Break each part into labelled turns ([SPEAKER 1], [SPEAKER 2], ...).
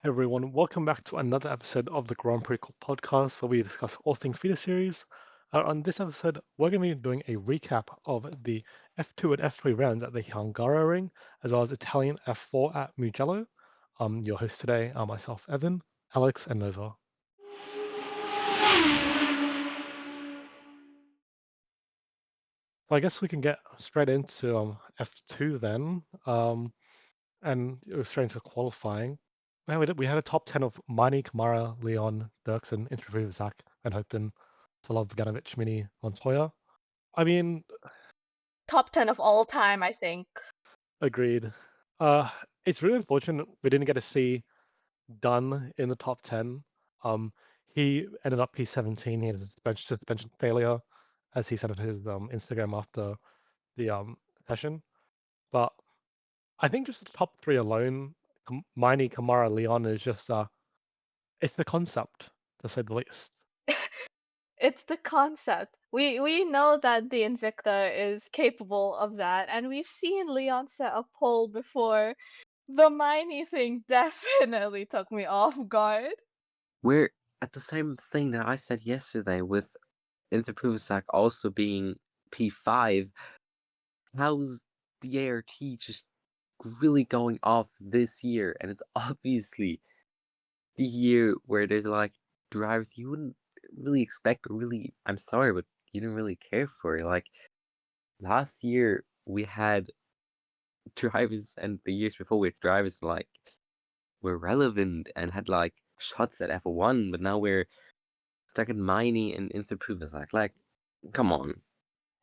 [SPEAKER 1] Hey everyone, welcome back to another episode of the Grand Prixquel Podcast where we discuss all things feeder series. On this episode, we're going to be doing a recap of the F2 and F3 rounds at the Hungaroring, as well as Italian F4 at Mugello. Your hosts today are myself, Evan, Alex, and Nova. So I guess we can get straight into F2 then, and it was straight into qualifying. Man, we had a top 10 of Mani, Kamara, Leon, Dirksen, Introviv, Zach, Van Houten, Solov, Ganovic, Mini, Montoya. I mean,
[SPEAKER 2] Top 10 of all time, I think.
[SPEAKER 1] agreed. Uh, it's really unfortunate we didn't get to see Dunn in the top 10. He ended up P17. He had a suspension failure, as he said on his Instagram after the session. But I think just the top three alone, Mini, Kamara, Leon is just it's the concept, to say the least.
[SPEAKER 2] It's the concept. We know that the Invicta is capable of that, and we've seen Leon set a pole before. The Miney thing definitely took me off guard.
[SPEAKER 3] We're at the same thing that I said yesterday with Interpruvasak also being P5. How's the ART just really going off this year? And it's obviously the year where there's like drivers you wouldn't really expect, or really, I'm sorry, but you didn't really care for. Like last year, we had drivers, and the years before, we had drivers like were relevant and had like shots at F1, but now we're stuck in Miney and instant Pruvazak. Like, come on.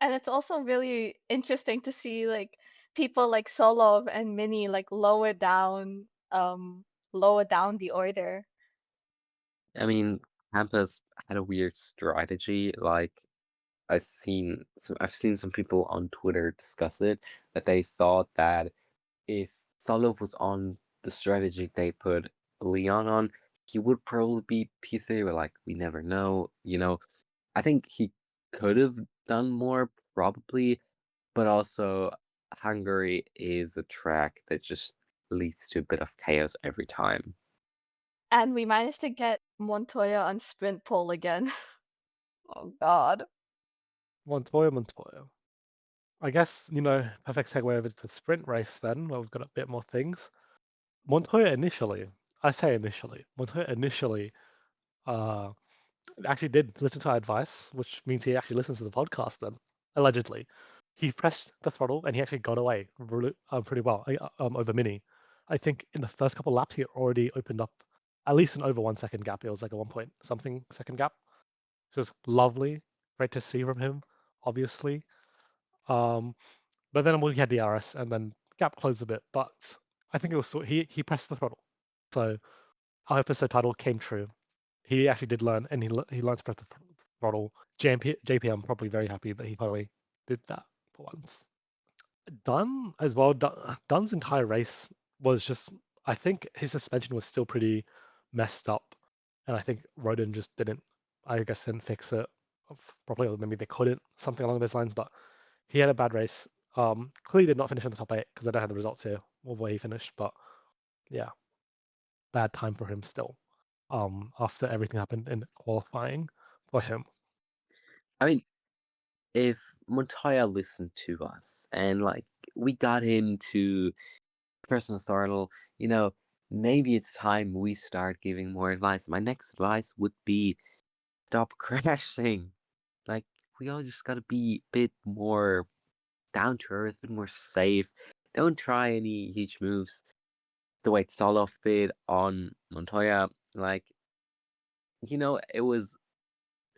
[SPEAKER 2] And it's also really interesting to see like people like Solov and Mini like lower down the order.
[SPEAKER 3] I mean, Campus had a weird strategy. Like, I've seen some people on Twitter discuss it, that they thought that if Solov was on the strategy they put Leon on, he would probably be P3, but like, we never know. I think he could have done more, probably, but also Hungary is a track that just leads to a bit of chaos every time.
[SPEAKER 2] And we managed to get Montoya on sprint pole again. Oh god.
[SPEAKER 1] Montoya. I guess, perfect segue over to the sprint race then, where we've got a bit more things. Montoya initially, Montoya initially uh, actually did listen to our advice, which means he actually listens to the podcast then, allegedly. He pressed the throttle and he actually got away pretty well over Mini. I think in the first couple laps, he already opened up at least an over 1 second gap. It was like a 1 point something second gap. So it was lovely. Great to see from him, obviously. Um, but then we had DRS and then gap closed a bit. But I think it was still, he pressed the throttle. So our episode title came true. He actually did learn, and he learned to press the throttle. JPM probably very happy that he finally did that for once. Dunn as well. Dunn's entire race was just. I think his suspension was still pretty messed up, and I think Roden just didn't. I guess didn't fix it properly, or maybe they couldn't, something along those lines. But he had a bad race. Clearly did not finish in the top 8 because I don't have the results here of where he finished. But yeah, bad time for him still. After everything happened in qualifying for him.
[SPEAKER 3] I mean, if Montoya listened to us and like we got him to personal throttle, maybe it's time we start giving more advice. My next advice would be stop crashing. Like, we all just gotta be a bit more down to earth, a bit more safe. Don't try any huge moves the way Solov did on Montoya. Like, it was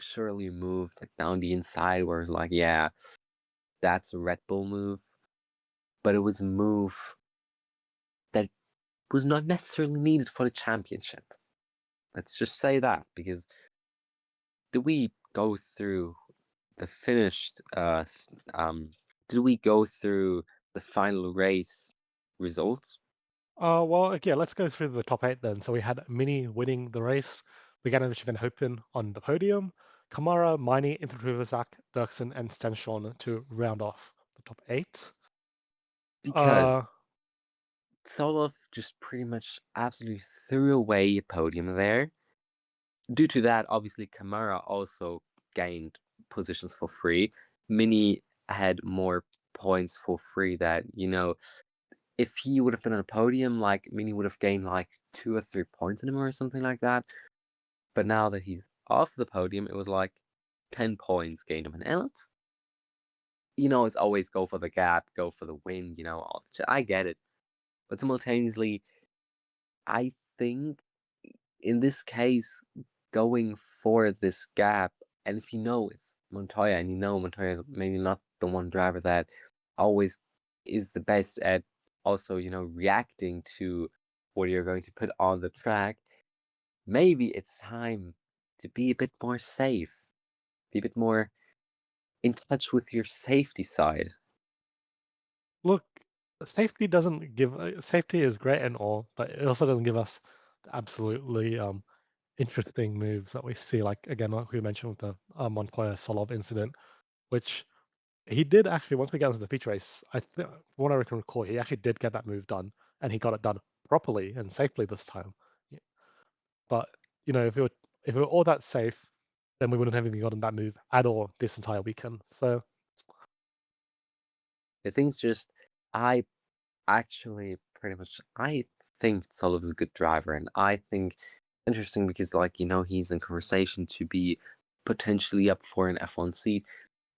[SPEAKER 3] surely moved like down the inside where it's like, yeah, that's a Red Bull move. But it was a move that was not necessarily needed for the championship. Let's just say that, because did we go through the finished did we go through the final race results?
[SPEAKER 1] Well, yeah, let's go through the top 8 then. So we had Mini winning the race, Bogdanovic Van Hopen on the podium, Kamara, Mini, Interpruvazak, Dirksen, and Stenshorn to round off the top 8.
[SPEAKER 3] Because Solov just pretty much absolutely threw away a podium there. Due to that, obviously, Kamara also gained positions for free. Mini had more points for free that, if he would have been on a podium, like Mini would have gained like 2 or 3 points in him or something like that. But now that he's off the podium, it was like 10 points gained him. And it's always go for the gap, go for the win, I get it. But simultaneously, I think in this case, going for this gap, and if you know it's Montoya, and Montoya is maybe not the one driver that always is the best at also, reacting to what you're going to put on the track, maybe it's time to be a bit more safe, be a bit more in touch with your safety side.
[SPEAKER 1] Look, safety is great and all, but it also doesn't give us the absolutely interesting moves that we see. Like again, like we mentioned with the Montoya Solov incident, which he did actually once we got into the feature race. I think from what I can recall, he actually did get that move done, and he got it done properly and safely this time. Yeah. But if it were all that safe, then we wouldn't have even gotten that move at all this entire weekend. So
[SPEAKER 3] The thing's just, I actually pretty much, I think Solov is a good driver, and I think interesting because, he's in conversation to be potentially up for an F1 seat.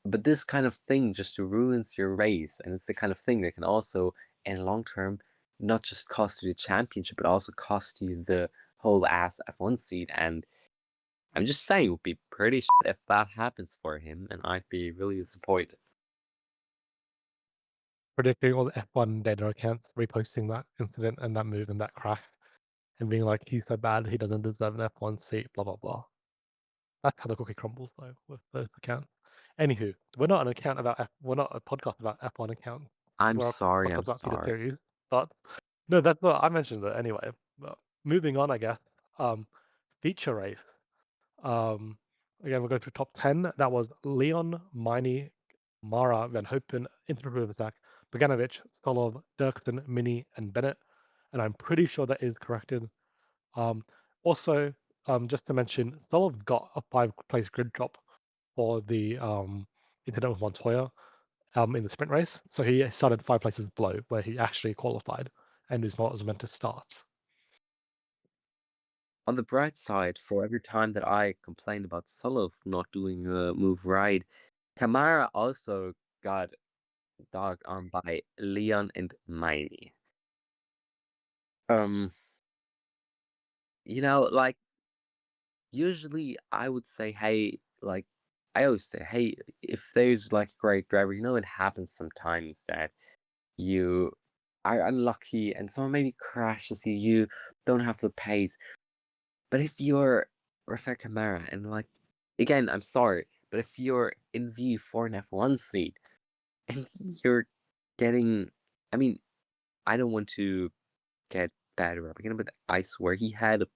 [SPEAKER 3] But this kind of thing just ruins your race, and it's the kind of thing that can also, in long term, not just cost you the championship, but also cost you the whole ass F1 seat. And I'm just saying, it would be pretty shit if that happens for him, and I'd be really disappointed.
[SPEAKER 1] predicting all the F1 data accounts reposting that incident and that move and that crash and being like, he's so bad, he doesn't deserve an F1 seat, blah, blah, blah. That's how the cookie crumbles, though, with those accounts. Anywho, we're not we're not a podcast about F1 accounts.
[SPEAKER 3] I'm
[SPEAKER 1] We're a
[SPEAKER 3] sorry,
[SPEAKER 1] podcast
[SPEAKER 3] I'm
[SPEAKER 1] about Peter
[SPEAKER 3] sorry.
[SPEAKER 1] Series. But no, that's what I mentioned it anyway. But moving on, I guess. Feature race. Again, we're going to top 10. That was Leon, Miney, Mara, Van Hopen, Interprivzak, Boganovic, Stolov, Dirksen, Mini, and Bennett. And I'm pretty sure that is corrected. Also, just to mention, Stolov got a 5-place grid drop for the incident with Montoya in the sprint race. So he started 5 places below where he actually qualified and is what was meant to start.
[SPEAKER 3] On the bright side, for every time that I complained about Solov not doing a move right, Kamara also got dogged on by Leon and Miney. Like, usually I would say, hey, like, I always say, hey, if there's like a great driver, it happens sometimes that you are unlucky and someone maybe crashes you, you don't have the pace. But if you're Rafael Camara and, like, again, I'm sorry, but if you're in view for an F1 seat and you're getting, I mean, I don't want to get bad rap again, but I swear he had a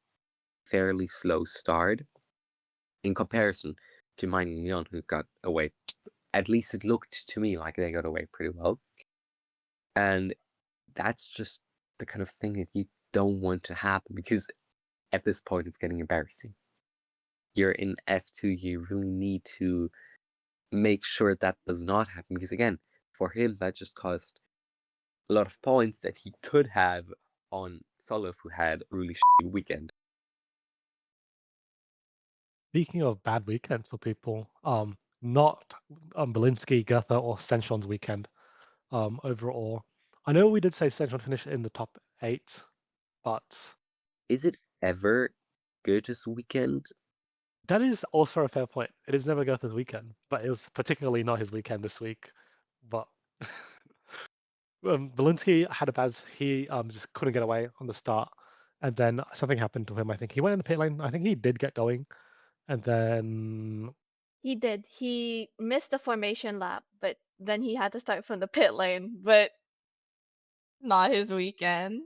[SPEAKER 3] fairly slow start in comparison to Mine and Leon, who got away. At least it looked to me like they got away pretty well. And that's just the kind of thing that you don't want to happen, because at this point it's getting embarrassing. You're in F2, you really need to make sure that does not happen, because again, for him, that just cost a lot of points that he could have on Solov, who had a really shitty weekend.
[SPEAKER 1] Speaking of bad weekends for people, not Belinsky, Goethe, or Senchon's weekend overall. I know we did say Senchon finished in the top 8, but
[SPEAKER 3] Is it ever Goethe's weekend?
[SPEAKER 1] that is also a fair point. It is never Goethe's weekend, but it was particularly not his weekend this week. But Belinsky had a bad. He just couldn't get away on the start, and then something happened to him. I think he went in the pit lane. I think he did get going, and then
[SPEAKER 2] He did. He missed the formation lap, but then he had to start from the pit lane, but not his weekend.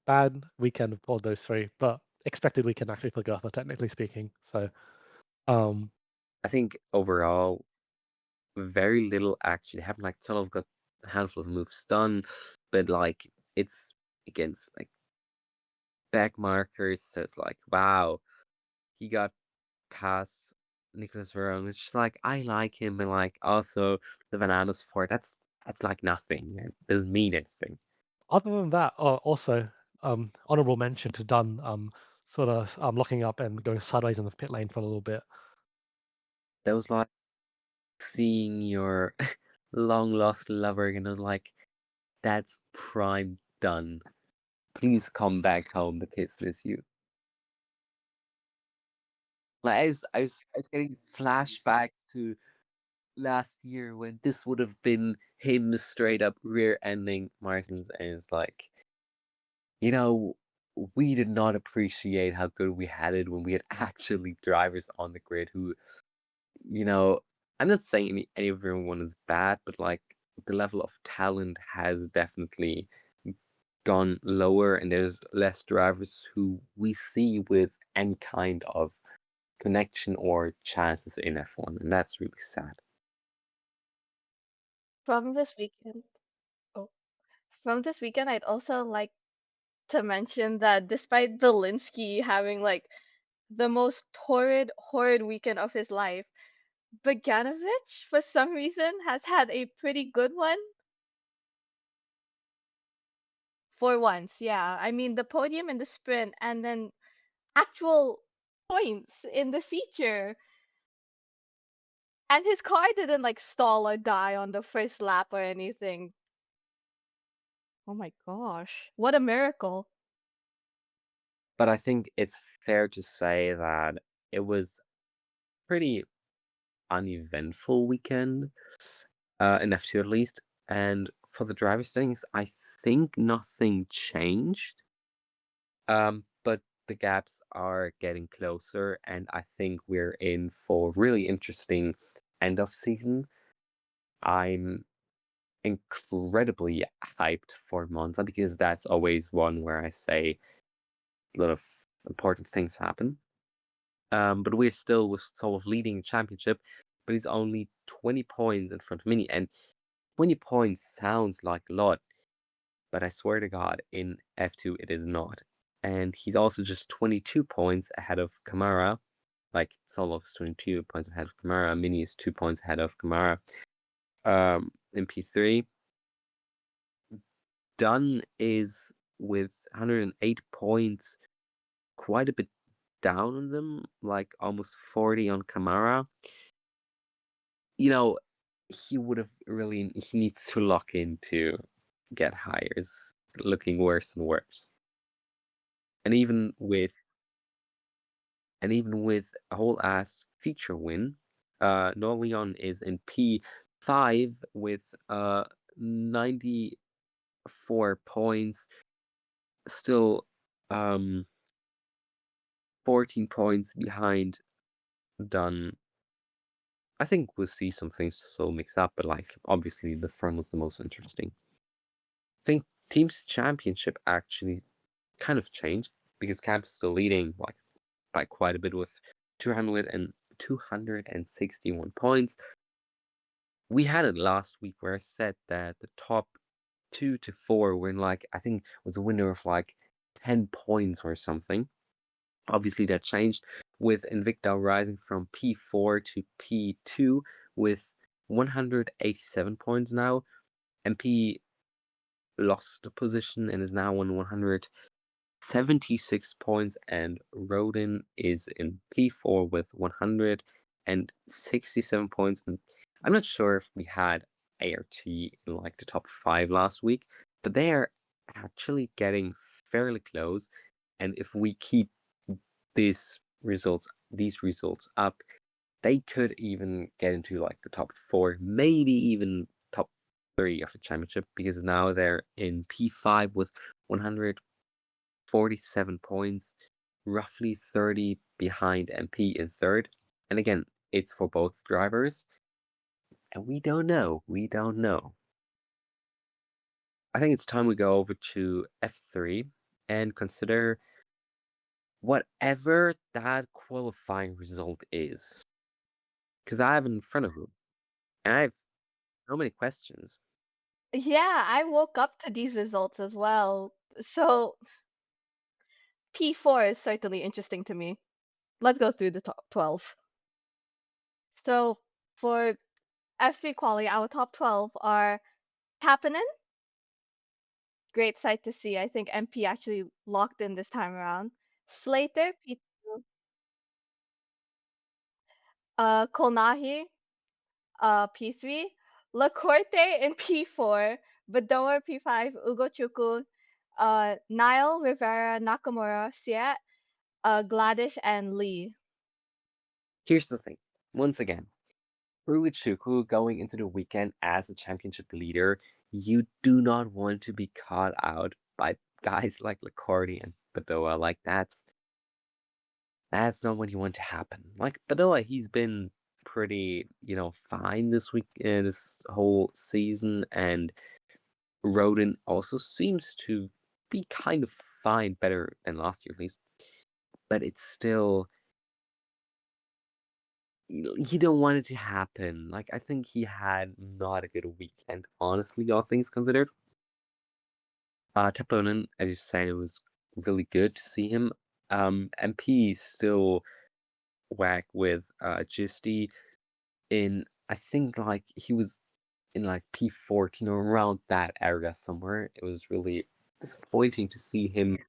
[SPEAKER 1] bad weekend for those 3, but expected weekend actually for Goethe, technically speaking. So,
[SPEAKER 3] I think overall, very little actually happened. Like, Solov got a handful of moves done, but like, it's against like back markers. So it's like, wow, he got past Nicholas Verone. It's just like I like him, and like also the Bananas Fort. That's like nothing. It doesn't mean anything.
[SPEAKER 1] Other than that, also, honorable mention to Dunn, sort of locking up and going sideways in the pit lane for a little bit.
[SPEAKER 3] That was like seeing your long lost lover, and I was like, that's prime Dunn. Please come back home. The kids miss you. Like I was getting flashbacks to last year when this would have been him straight up rear-ending Martins, and it's like, you know, we did not appreciate how good we had it when we had actually drivers on the grid who, you know, I'm not saying any of everyone is bad, but like the level of talent has definitely gone lower, and there's less drivers who we see with any kind of connection or chances in F1, and that's really sad.
[SPEAKER 2] From this weekend, oh, from this weekend, I'd also like to mention that despite Belinsky having like the most horrid weekend of his life, Bogdanovich, for some reason, has had a pretty good one. For once, yeah. I mean, the podium in the sprint and then actual points in the feature. And his car didn't like stall or die on the first lap or anything. Oh my gosh. What a miracle.
[SPEAKER 3] But I think it's fair to say that it was pretty uneventful weekend, in F2 at least. And for the driver standings, I think nothing changed. But the gaps are getting closer, and I think we're in for really interesting end of season. I'm incredibly hyped for Monza because that's always one where I say a lot of important things happen. But we're still with sort of leading the championship, but he's only 20 points in front of Mini, and 20 points sounds like a lot, but I swear to God, in F2 it is not. And he's also just 22 points ahead of Kamara. Like Solo is 22 points ahead of Kamara. Mini is 2 points ahead of Kamara. In P3, Dunn is with 108 points, quite a bit down on them, like almost 40 on Kamara. You know, he needs to lock in to get higher. It's looking worse and worse. And even with a whole ass feature win, Norleon is in P5 with 94 points, still 14 points behind Dunn. I think we'll see some things still mix up, but like obviously the front was the most interesting. I think Teams Championship actually kind of changed because Cap's still leading like by quite a bit with 261 points. We had it last week where I said that the top 2 to 4 were in like, I think was a winner of like 10 points or something. Obviously that changed with Invicta rising from P4 to P2 with 187 points now. MP lost the position and is now on 176 points, and Rodin is in P4 with 167 points. And I'm not sure if we had ART in like the top 5 last week, but they are actually getting fairly close. And if we keep these results up, they could even get into like the top 4, maybe even top 3 of the championship, because now they're in P5 with 147 points, roughly 30 behind MP in third. And again, it's for both drivers. And we don't know. I think it's time we go over to F3 and consider whatever that qualifying result is. Because I have it in front of me. And I have so many questions.
[SPEAKER 2] Yeah, I woke up to these results as well. So P4 is certainly interesting to me. Let's go through the top 12. So for F3 quali, our top 12 are Tappinen, great sight to see. I think MP actually locked in this time around. Slater, P2, Kolnahi, P3, Lacorte in P4, Bedoya P5, Ugo Chukwu, Niall, Rivera, Nakamura, Siet, Gladish, and Lee.
[SPEAKER 3] Here's the thing. Once again, Chukwu going into the weekend as a championship leader, you do not want to be caught out by guys like Lacorte and Bedoya. Like that's not what you want to happen. Like Bedoya, he's been pretty, fine this week, this whole season, and Roden also seems to be kind of fine, better than last year at least. But it's still, you don't want it to happen. Like I think he had not a good weekend, honestly, all things considered. Teplonen, as you said, it was really good to see him. MP still whack with Gisty in, I think, like he was in like P14 or around that area somewhere. It was really disappointing to see him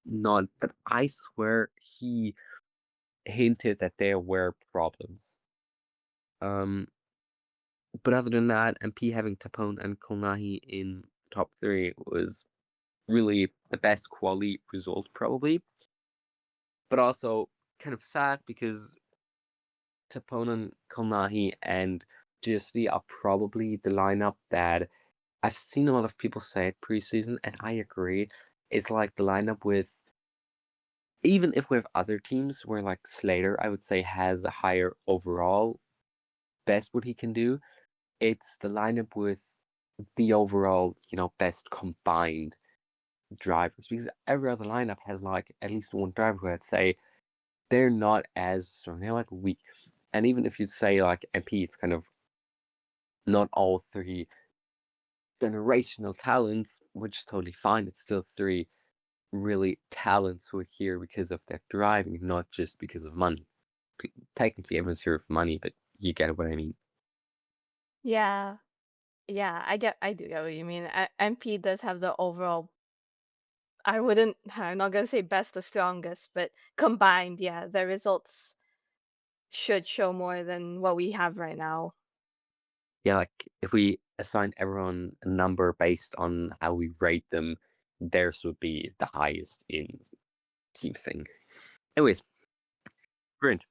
[SPEAKER 3] not, but I swear he hinted that there were problems. But other than that, MP having Tapone and Kolnahi in top 3 was really the best quality result probably. But also kind of sad because Taponen, Kolnahi, and GSD are probably the lineup that I've seen a lot of people say it preseason, and I agree. It's like the lineup with, even if we have other teams where like Slater, I would say, has a higher overall best what he can do. It's the lineup with the overall, best combined drivers, because every other lineup has like at least one driver who I'd say they're not as strong. They're like weak. And even if you say like MP, it's kind of not all 3 generational talents, which is totally fine. It's still 3 really talents who are here because of their driving, not just because of money. Technically, everyone's here for money, but you get what I mean.
[SPEAKER 2] Yeah, yeah, I do get what you mean. MP does have the overall. I'm not gonna say best or strongest, but combined, yeah, the results should show more than what we have right now.
[SPEAKER 3] Yeah, like if we assign everyone a number based on how we rate them, theirs would be the highest in team thing. Anyways, sprint.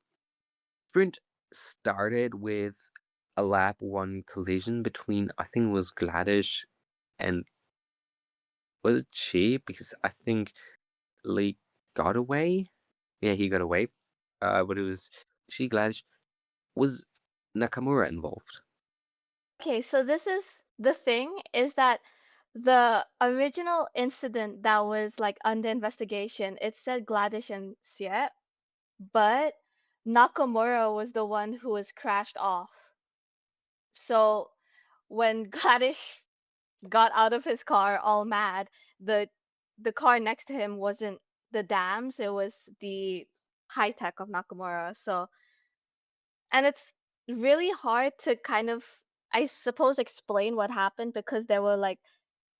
[SPEAKER 3] Sprint started with a lap 1 collision between, I think it was Gladish and, was it Chi? Because I think Lee got away. Yeah, he got away. But it was Chi, Gladish. Was Nakamura involved?
[SPEAKER 2] Okay, so this is the thing is that the original incident that was like under investigation, it said Gladish and Siet, but Nakamura was the one who was crashed off. So when Gladish got out of his car all mad, the the car next to him wasn't the dams, it was the high tech of Nakamura. So and it's really hard to kind of, I suppose, explain what happened because there were like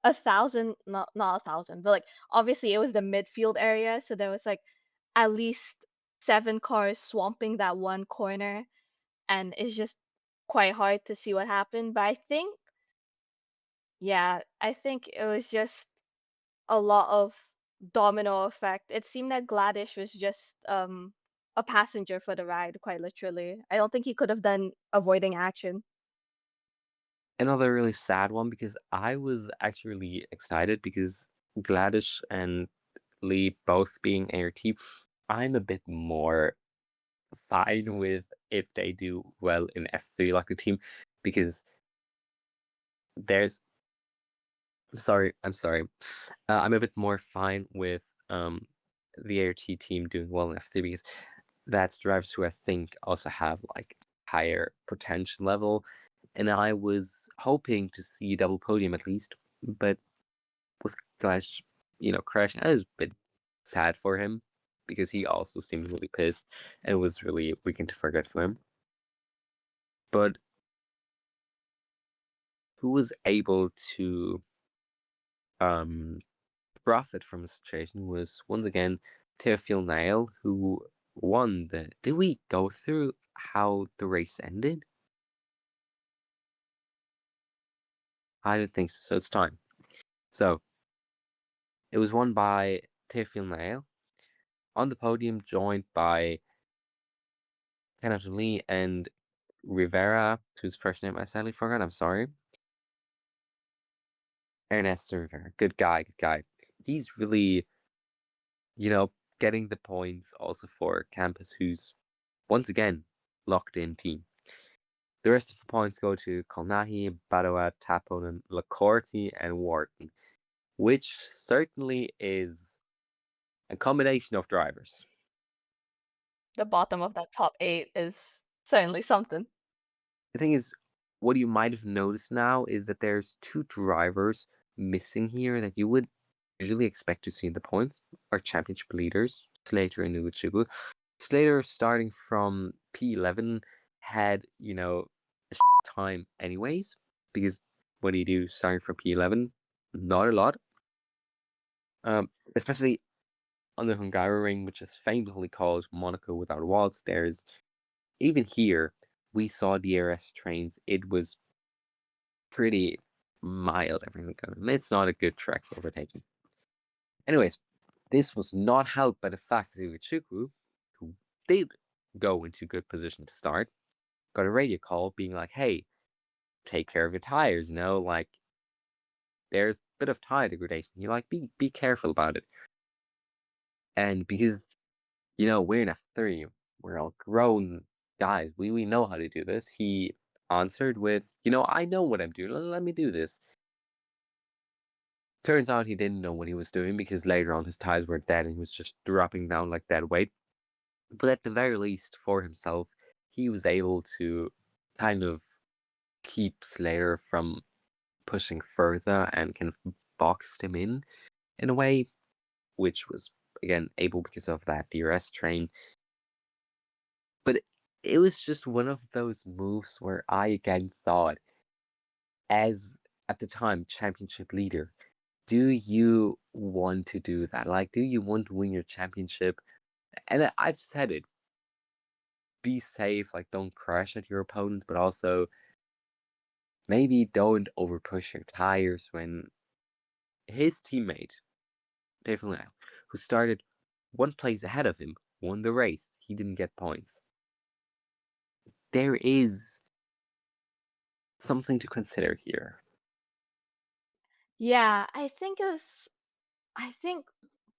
[SPEAKER 2] 1,000, not 1,000, but like obviously it was the midfield area, so there was like at least 7 cars swamping that one corner, and it's just quite hard to see what happened. But I think, yeah, I think it was just a lot of domino effect. It seemed that Gladish was just a passenger for the ride, quite literally. I don't think he could have done avoiding action.
[SPEAKER 3] Another really sad one because I was actually really excited because Gladish and Lee both being ART, I'm a bit more fine with if they do well in F3 like a team because there's I'm sorry. I'm a bit more fine with the ART team doing well in F3 because that's drivers who I think also have like higher potential level. And I was hoping to see double podium at least, but with Clash crashing. I was a bit sad for him because he also seemed really pissed, and it was really a weekend to forget for him. But who was able to profit from the situation was once again Teofil Nail, who won the. Did we go through how the race ended? I don't think so. So it's time. So it was won by Teofil Nail on the podium, joined by Kenneth Lee and Rivera, whose first name I sadly forgot. I'm sorry. Ernesto Rivera, good guy, good guy. He's really, getting the points also for Campus, who's once again locked in team. The rest of the points go to Colnahi, Badoa, Taponen, Lacorti, and Wharton, which certainly is a combination of drivers.
[SPEAKER 2] The bottom of that top 8 is certainly something.
[SPEAKER 3] The thing is, what you might have noticed now is that there's 2 drivers missing here that you would usually expect to see in the points are championship leaders, Slater and Uguchugu. Slater, starting from P11, had, a time anyways, because what do you do starting from P11? Not a lot. Especially on the Hungaroring, which is famously called Monaco without walls. There's, even here, we saw DRS trains. It was pretty mild, everything going. It's not a good track for overtaking. Anyways, this was not helped by the fact that Uguchugu, who did go into good position to start, got a radio call being like, hey, take care of your tires, like there's a bit of tire degradation. You be careful about it. And because, we're in F3, we're all grown guys, we know how to do this. He answered with, I know what I'm doing, let me do this. Turns out he didn't know what he was doing because later on his tires were dead and he was just dropping down like dead weight. But at the very least, for himself, he was able to kind of keep Slayer from pushing further and kind of boxed him in a way, which was, again, able because of that DRS train. But it was just one of those moves where I again thought, as at the time championship leader, do you want to do that? Like, do you want to win your championship? And I've said it, be safe, like don't crash at your opponents, but also maybe don't overpush your tires. When his teammate, Dave Lynn, who started 1 place ahead of him, won the race, he didn't get points. There is something to consider here.
[SPEAKER 2] Yeah, I think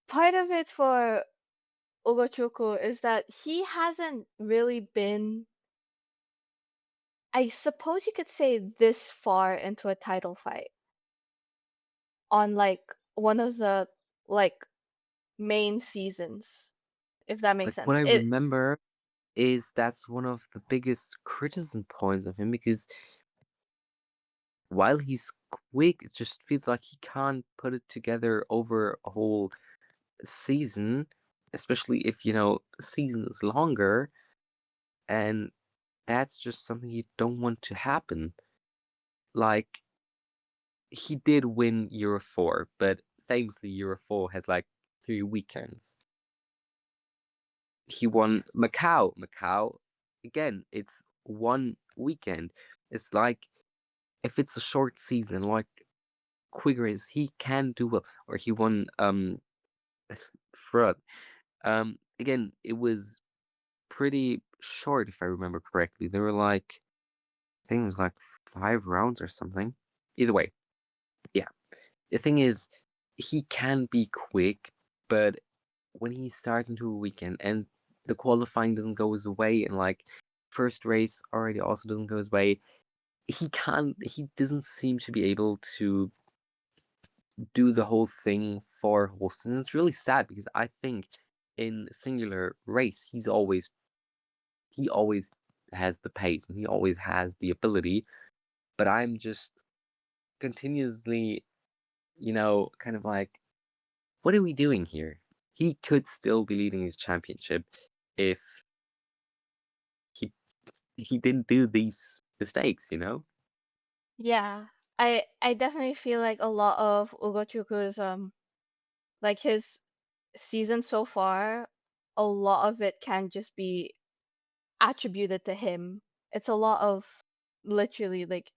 [SPEAKER 2] part of it for Ugochukwu is that he hasn't really been, I suppose you could say, this far into a title fight on like one of the like main seasons, if that makes
[SPEAKER 3] Like, what
[SPEAKER 2] sense.
[SPEAKER 3] I
[SPEAKER 2] It
[SPEAKER 3] remember is that's one of the biggest criticism points of him, because while he's quick, it just feels like he can't put it together over a whole season, especially if, the season is longer, and that's just something you don't want to happen. Like, he did win Euro 4, but famously Euro 4 has like 3 weekends. He won Macau. Macau, again, it's 1 weekend. It's like, if it's a short season, like quick race, he can do well. Or he won Fraud. Again, it was pretty short, if I remember correctly. There were like, I think it was like 5 rounds or something. Either way, yeah. The thing is, he can be quick, but when he starts into a weekend and the qualifying doesn't go his way, and like first race already also doesn't go his way, he doesn't seem to be able to do the whole thing for Holston. And it's really sad because I think in singular race he always has the pace and he always has the ability, but I'm just continuously, kind of like what are we doing here? He could still be leading the championship if he he didn't do these mistakes, you know?
[SPEAKER 2] Yeah. I definitely feel like a lot of Ugochuku's like his season so far, a lot of it can just be attributed to him. It's a lot of literally like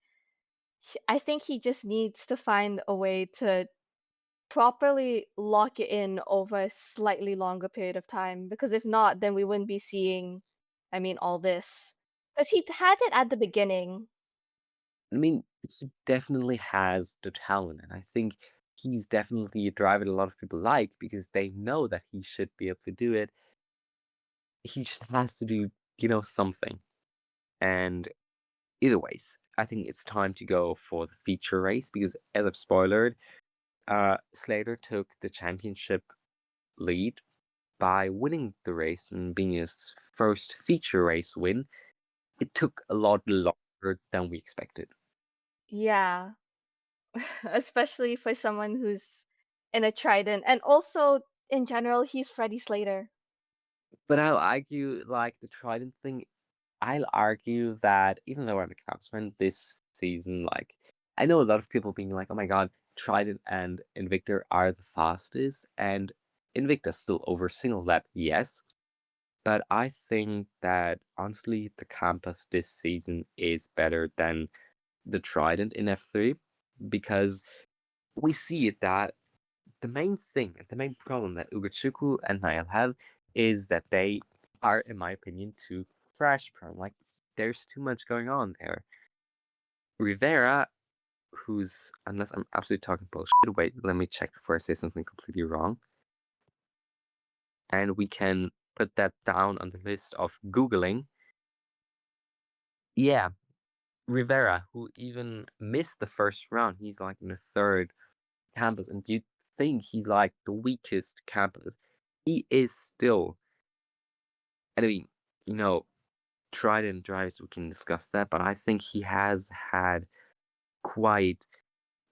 [SPEAKER 2] I think he just needs to find a way to properly lock it in over a slightly longer period of time, because if not, then we wouldn't be seeing, I mean, all this. Because he had it at the beginning.
[SPEAKER 3] I mean, he definitely has the talent, and I think he's definitely a driver that a lot of people like because they know that he should be able to do it. He just has to do, something. And either ways, I think it's time to go for the feature race because, as I've spoiled, Slater took the championship lead by winning the race and being his first feature race win. It took a lot longer than we expected.
[SPEAKER 2] Yeah. Especially for someone who's in a Trident. And also, in general, he's Freddie Slater.
[SPEAKER 3] But I'll argue, like the Trident thing, I'll argue that even though I'm a Caps this season, like I know a lot of people being like, "Oh my God, Trident and Invictor are the fastest," and Invicta's still over single lap, yes. But I think that honestly, the Campus this season is better than the Trident in F3 because we see it that the main thing, the main problem that Ugochukwu and Niall have is that they are, in my opinion, too crash prone. Like, there's too much going on there. Rivera, who's, unless I'm absolutely talking bullshit, wait, let me check before I say something completely wrong. And we can put that down on the list of Googling. Yeah, Rivera, who even missed the first round, he's like in the third campus, and you think he's like the weakest campus. He is still. And I mean, you know, Trident drives, we can discuss that, but I think he has had quite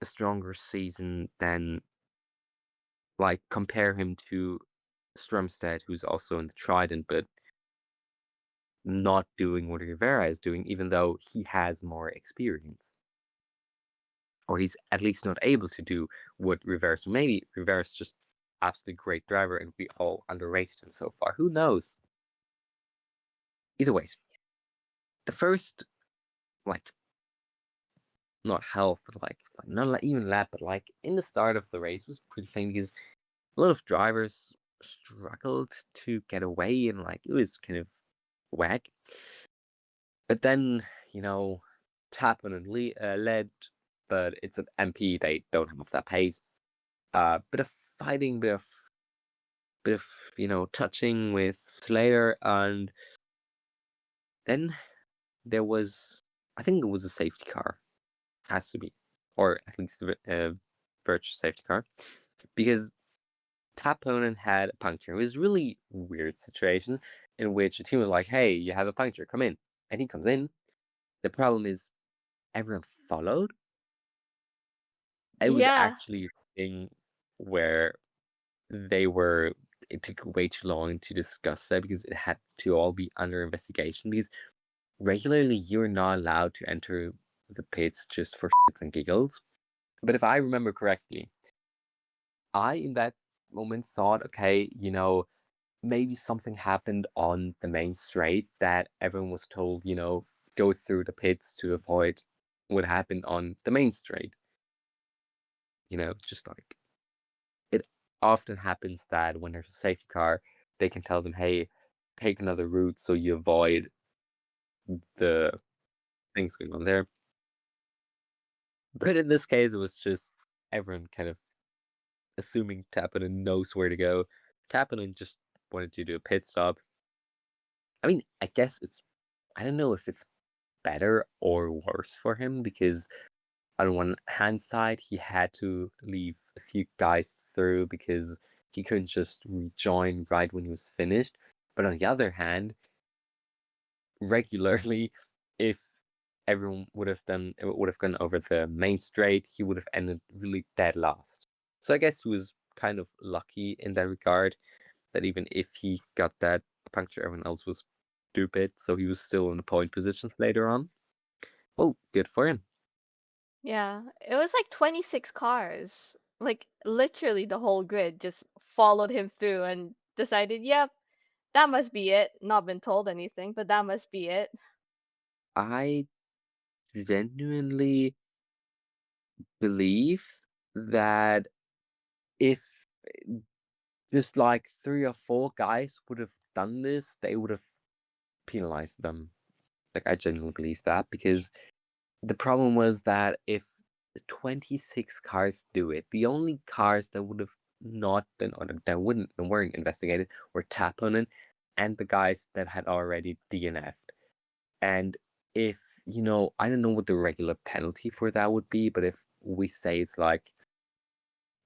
[SPEAKER 3] a stronger season than, like, compare him to Strumstead, who's also in the Trident, but not doing what Rivera is doing, even though he has more experience. Or he's at least not able to do what Rivera's. So maybe Rivera's just absolutely great driver and we all underrated him so far. Who knows? Either ways, the first, like, not health, but like not even lap, but like in the start of the race was pretty funny because a lot of drivers struggled to get away and like it was kind of whack. But then, Tappan and led, but it's an MP, they don't have that pace. Bit of fighting, bit of touching with Slayer, and then there was, I think it was a safety car, has to be, or at least a virtual safety car, because Taponen had a puncture. It was a really weird situation in which the team was like, "Hey, you have a puncture, come in," and he comes in. The problem is everyone followed. It was
[SPEAKER 2] Yeah.
[SPEAKER 3] actually a thing where it took way too long to discuss that because it had to all be under investigation because regularly you're not allowed to enter the pits just for shits and giggles. But if I remember correctly, I in that moment thought, okay, maybe something happened on the main straight that everyone was told, go through the pits to avoid what happened on the main straight. Just like it often happens that when there's a safety car, they can tell them, hey, take another route so you avoid the things going on there. But in this case, it was just everyone kind of assuming Tappinen knows where to go. Tappinen just wanted to do a pit stop. I mean, I guess I don't know if it's better or worse for him because on one hand side, he had to leave a few guys through because he couldn't just rejoin right when he was finished. But on the other hand, regularly, if everyone would have gone over the main straight, he would have ended really dead last. So I guess he was kind of lucky in that regard, that even if he got that puncture, everyone else was stupid, so he was still in the point positions later on. Well, good for him.
[SPEAKER 2] Yeah, it was like 26 cars. Like literally the whole grid just followed him through and decided, yep, that must be it. Not been told anything, but that must be it.
[SPEAKER 3] I genuinely believe that if just like 3 or 4 guys would have done this, they would have penalized them. Like, I genuinely believe that, because the problem was that if the 26 cars do it, the only cars that would have not been, or that weren't investigated, were Taponen and the guys that had already DNF'd. And if, I don't know what the regular penalty for that would be, but if we say it's like,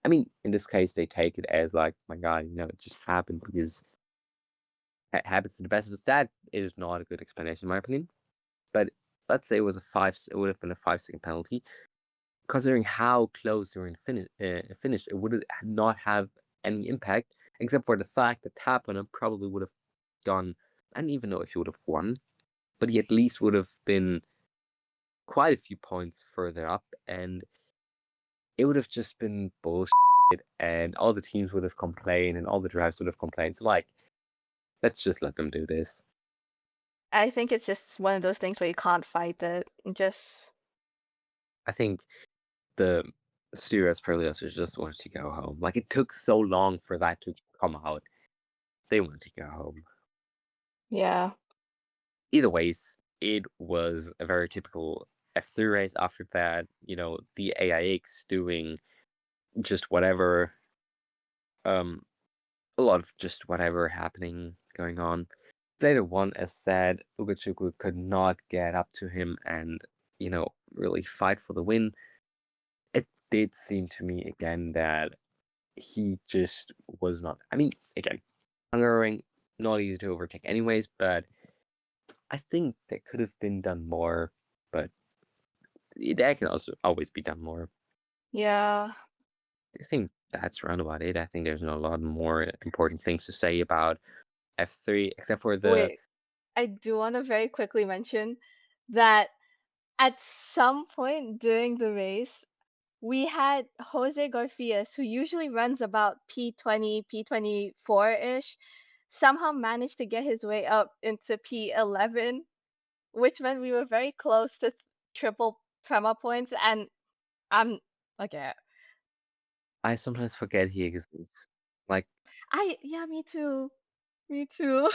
[SPEAKER 3] I mean, in this case, they take it as like, my God, it just happened because it happens to the best of us. That is not a good explanation, in my opinion. But let's say it would have been a 5-second penalty. Considering how close they were in finish, it would not have any impact, except for the fact that Tapana probably would have done, I don't even know if he would have won, but he at least would have been quite a few points further up, and it would have just been bullshit, and all the teams would have complained, and all the drivers would have complained. So, like, let's just let them do this.
[SPEAKER 2] I think it's just one of those things where you can't fight it. Just
[SPEAKER 3] I think the stewards probably also just wanted to go home. Like, it took so long for that to come out. They wanted to go home.
[SPEAKER 2] yeah.
[SPEAKER 3] Either ways, it was a very typical F3 race after that. The AIX doing just whatever, a lot of just whatever happening going on. Later one, as said, Ugochukwu could not get up to him and, really fight for the win. It did seem to me again that he just was not. I mean, again, Hungaroring, not easy to overtake anyways, but I think that could have been done more, but that can also always be done more.
[SPEAKER 2] Yeah.
[SPEAKER 3] I think that's around about it. I think there's not a lot more important things to say about F3, except for the.
[SPEAKER 2] Wait, I do want to very quickly mention that at some point during the race, we had Jose Garfias, who usually runs about P20, P24-ish, somehow managed to get his way up into P11, which meant we were very close to triple Prema points. And I'm okay.
[SPEAKER 3] I sometimes forget he exists. Like,
[SPEAKER 2] Yeah, me too. Me too.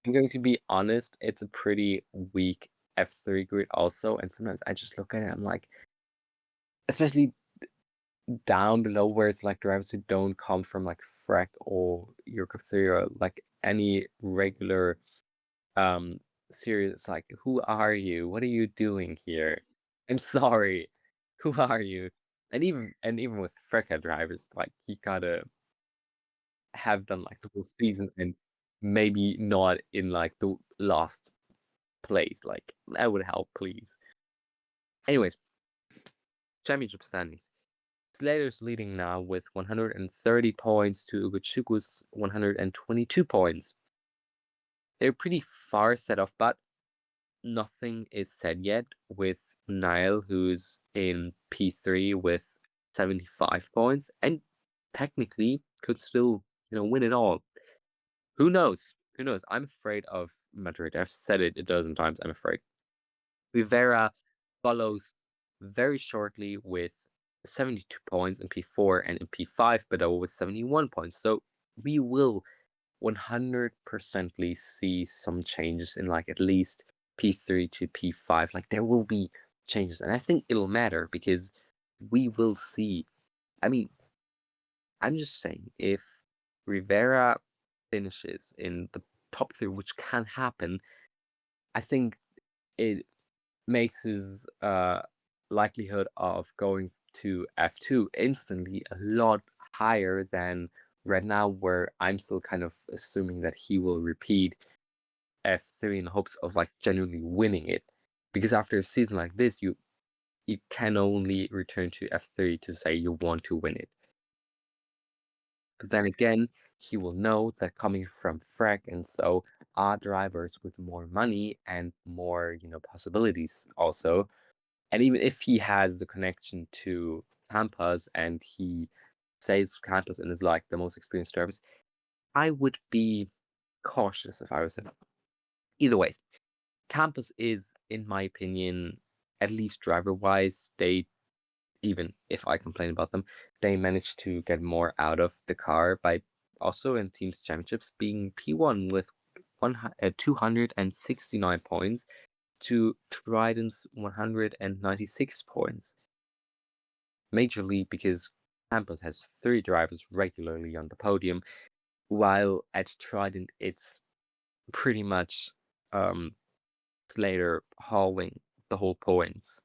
[SPEAKER 3] I'm going to be honest, it's a pretty weak F3 grid also, and sometimes I just look at it, I'm like, especially down below where it's like drivers who don't come from like Freck or Eurocup 3 or like any regular series, like, who are you? What are you doing here? I'm sorry. Who are you? And even with Freck drivers, like, you gotta have done like the whole season and maybe not in like the last place. Like, that would help, please. Anyways, championship standings. Slater's leading now with 130 points to Ugochukwu's 122 points. They're pretty far set off, but nothing is said yet with Niall, who's in P3 with 75 points and technically could still, win it all. Who knows? Who knows? I'm afraid of Madrid. I've said it a dozen times. I'm afraid. Rivera follows very shortly with 72 points in P4 and in P5, but with 71 points. So we will 100%ly see some changes in like at least P3 to P5. Like, there will be changes, and I think it'll matter because we will see. I mean, I'm just saying, if Rivera finishes in the top 3, which can happen, I think it makes his likelihood of going to F2 instantly a lot higher than right now, where I'm still kind of assuming that he will repeat F3 in hopes of like genuinely winning it. Because after a season like this, you can only return to F3 to say you want to win it. Then again, he will know that coming from Freck and so are drivers with more money and more, possibilities also. And even if he has the connection to Campos and he saves Campos and is like the most experienced drivers, I would be cautious if I was him. Either ways, Campos is, in my opinion, at least driver-wise, even if I complain about them, they managed to get more out of the car by also in teams championships being P1 with 269 points to Trident's 196 points. Majorly because Campos has 3 drivers regularly on the podium, while at Trident it's pretty much Slater hauling the whole points.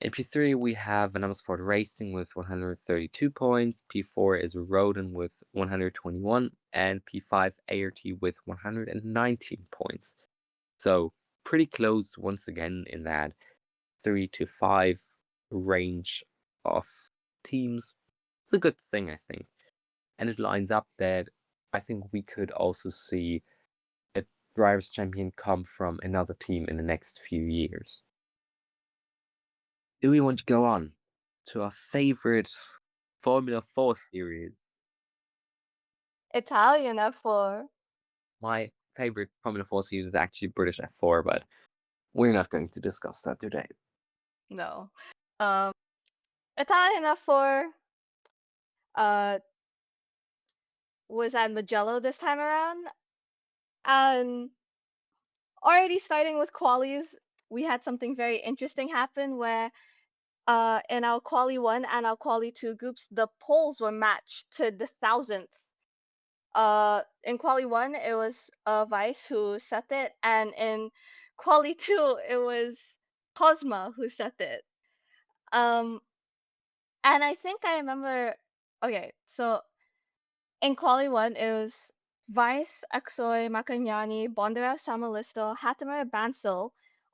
[SPEAKER 3] In P3, we have Sport Racing with 132 points, P4 is Roden with 121, and P5 ART with 119 points. So pretty close once again in that 3 to 5 range of teams. It's a good thing, I think. And it lines up that I think we could also see a Drivers' Champion come from another team in the next few years. Do we want to go on to our favorite Formula 4 series?
[SPEAKER 2] Italian F4.
[SPEAKER 3] My favorite Formula 4 series is actually British F4, but we're not going to discuss that today.
[SPEAKER 2] No. Italian F4 was at Mugello this time around. And already starting with qualies, we had something very interesting happen where in our quali 1 and our quali 2 groups, the poles were matched to the thousandth. In quali 1, it was Vice who set it, and in quali 2, it was Cosma who set it. And I think I remember. Okay, so in quali 1, it was Vice, Exoy, Macagnani, Bondarev, Samalisto, Hattemer, Bansel,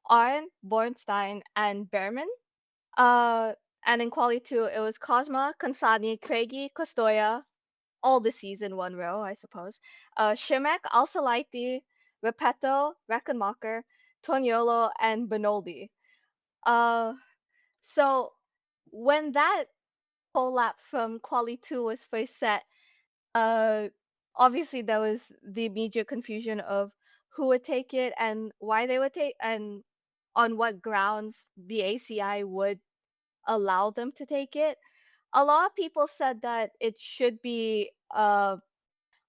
[SPEAKER 2] Arn, Bornstein, and Behrman. And in quali 2, it was Cosma, Consani, Craigie, Costoya, all the season 1 row, I suppose. Shimek, Alsalaiti, Repetto, Reckenmacher, Toniolo, and Benoldi. So when that pole lap from quali 2 was first set, uh, obviously there was the immediate confusion of who would take it and why they would take, and on what grounds the ACI would allow them to take it. A lot of people said that it should be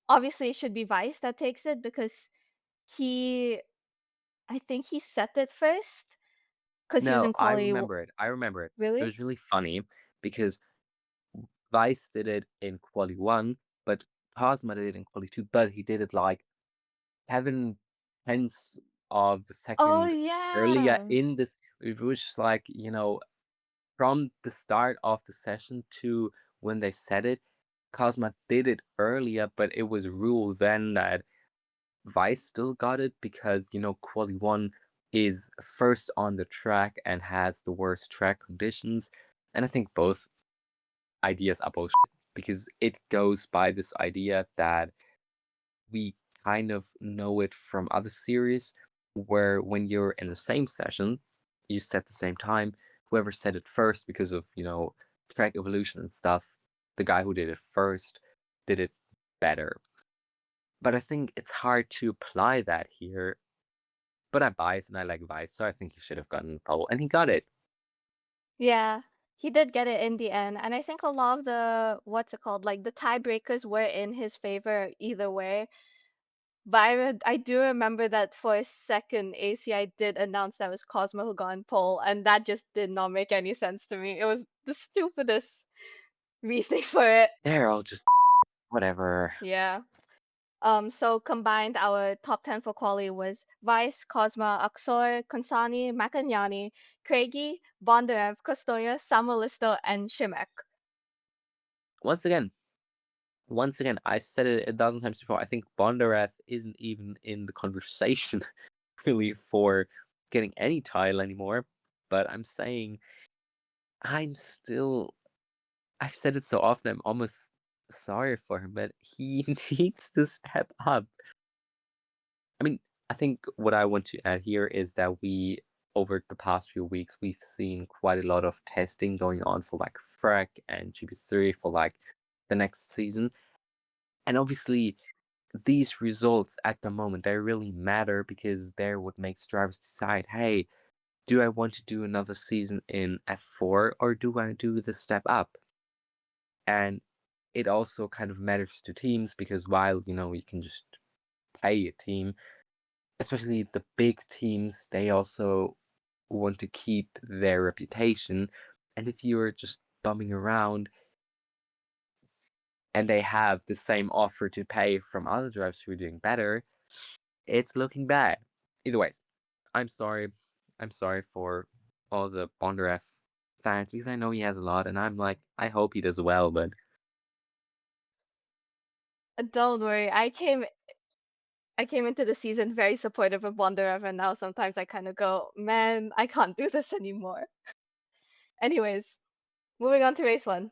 [SPEAKER 2] obviously it should be Vice that takes it because he I think he set it first because he was
[SPEAKER 3] No,
[SPEAKER 2] in
[SPEAKER 3] I
[SPEAKER 2] quali.
[SPEAKER 3] remember it. I remember it. It
[SPEAKER 2] Really?
[SPEAKER 3] was really funny because Vice did it in quali 1, but Cosma did it in quali 2, but he did it like 7/10 of a
[SPEAKER 2] Oh
[SPEAKER 3] second earlier
[SPEAKER 2] yeah.
[SPEAKER 3] in this. It was just like, from the start of the session to when they said it, Cosma did it earlier, but it was ruled then that Vice still got it because, quali 1 is first on the track and has the worst track conditions. And I think both ideas are bullshit because it goes by this idea that we kind of know it from other series where when you're in the same session, you set the same time. Whoever set it first because of, track evolution and stuff, the guy who did it first did it better. But I think it's hard to apply that here. But I'm biased and I like Vice, so I think he should have gotten the pole, and he got it.
[SPEAKER 2] Yeah. He did get it in the end, and I think a lot of the what's it called, like the tiebreakers were in his favor either way. But I do remember that for a second, ACI did announce that it was Cosmo who got on pole, and that just did not make any sense to me. It was the stupidest reasoning for it.
[SPEAKER 3] They're all just whatever.
[SPEAKER 2] Yeah. So combined, our top 10 for quali was Vice, Cosma, Aksor, Consani, Macagnani, Craigie, Bondarev, Costoya, Samuelisto, and Shimek.
[SPEAKER 3] Once again, I've said it 1,000 times before. I think Bondarev isn't even in the conversation really for getting any title anymore. But I'm saying I've said it so often, I'm almost sorry for him, but he needs to step up. I mean, I think what I want to add here is that over the past few weeks, we've seen quite a lot of testing going on for like Freck and GP3 for like the next season. And obviously, these results at the moment, they really matter because they're what makes drivers decide, hey, do I want to do another season in F4 or do I do the step up? And it also kind of matters to teams because while, you can just pay a team, especially the big teams, they also want to keep their reputation. And if you're just bumming around and they have the same offer to pay from other drivers who are doing better, it's looking bad. Either ways, I'm sorry. I'm sorry for all the Bondaref fans because I know he has a lot, and I'm like, I hope he does well, but
[SPEAKER 2] Don't worry, I came into the season very supportive of Bondarev, and now sometimes I kind of go, man, I can't do this anymore. Anyways, moving on to race 1.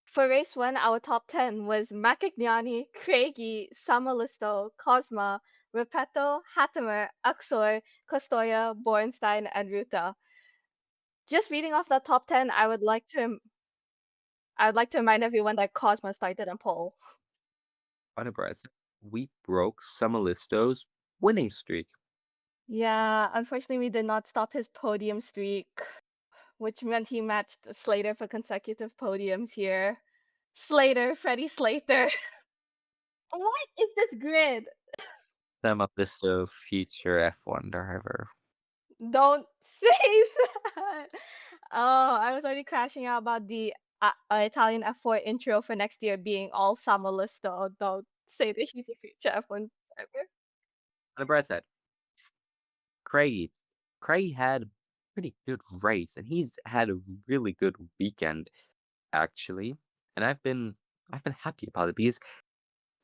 [SPEAKER 2] For race 1, our top 10 was Macagnani, Craigie, Samalisto, Cosma, Repetto, Hattemer, Axor, Costoya, Bornstein, and Ruta. Just reading off the top 10, I would like to remind everyone that Cosma started on pole.
[SPEAKER 3] unimpressed. We broke Samalisto's winning streak.
[SPEAKER 2] Yeah, unfortunately, we did not stop his podium streak, which meant he matched Slater for consecutive podiums here. Slater, Freddie Slater. What is this grid?
[SPEAKER 3] Samalisto future F1 driver.
[SPEAKER 2] Don't say that. Oh, I was already crashing out about the Italian F4 intro for next year being all Samalisto. Don't say that he's a future F1 driver.
[SPEAKER 3] On the bright side, Craig. Craig had a pretty good race, and he's had a really good weekend, actually. And I've been happy about it because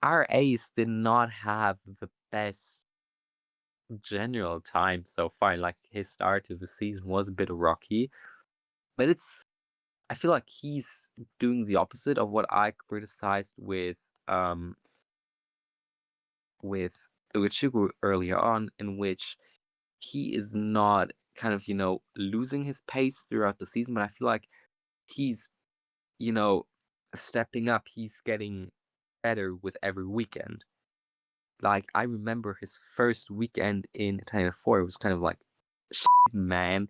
[SPEAKER 3] our ace did not have the best general time so far. Like his start to the season was a bit rocky, but I feel like he's doing the opposite of what I criticized with Uechugu earlier on, in which he is not kind of, losing his pace throughout the season, but I feel like he's, you know, stepping up. He's getting better with every weekend. Like, I remember his first weekend in Italian 4 was kind of like, "Shit, man,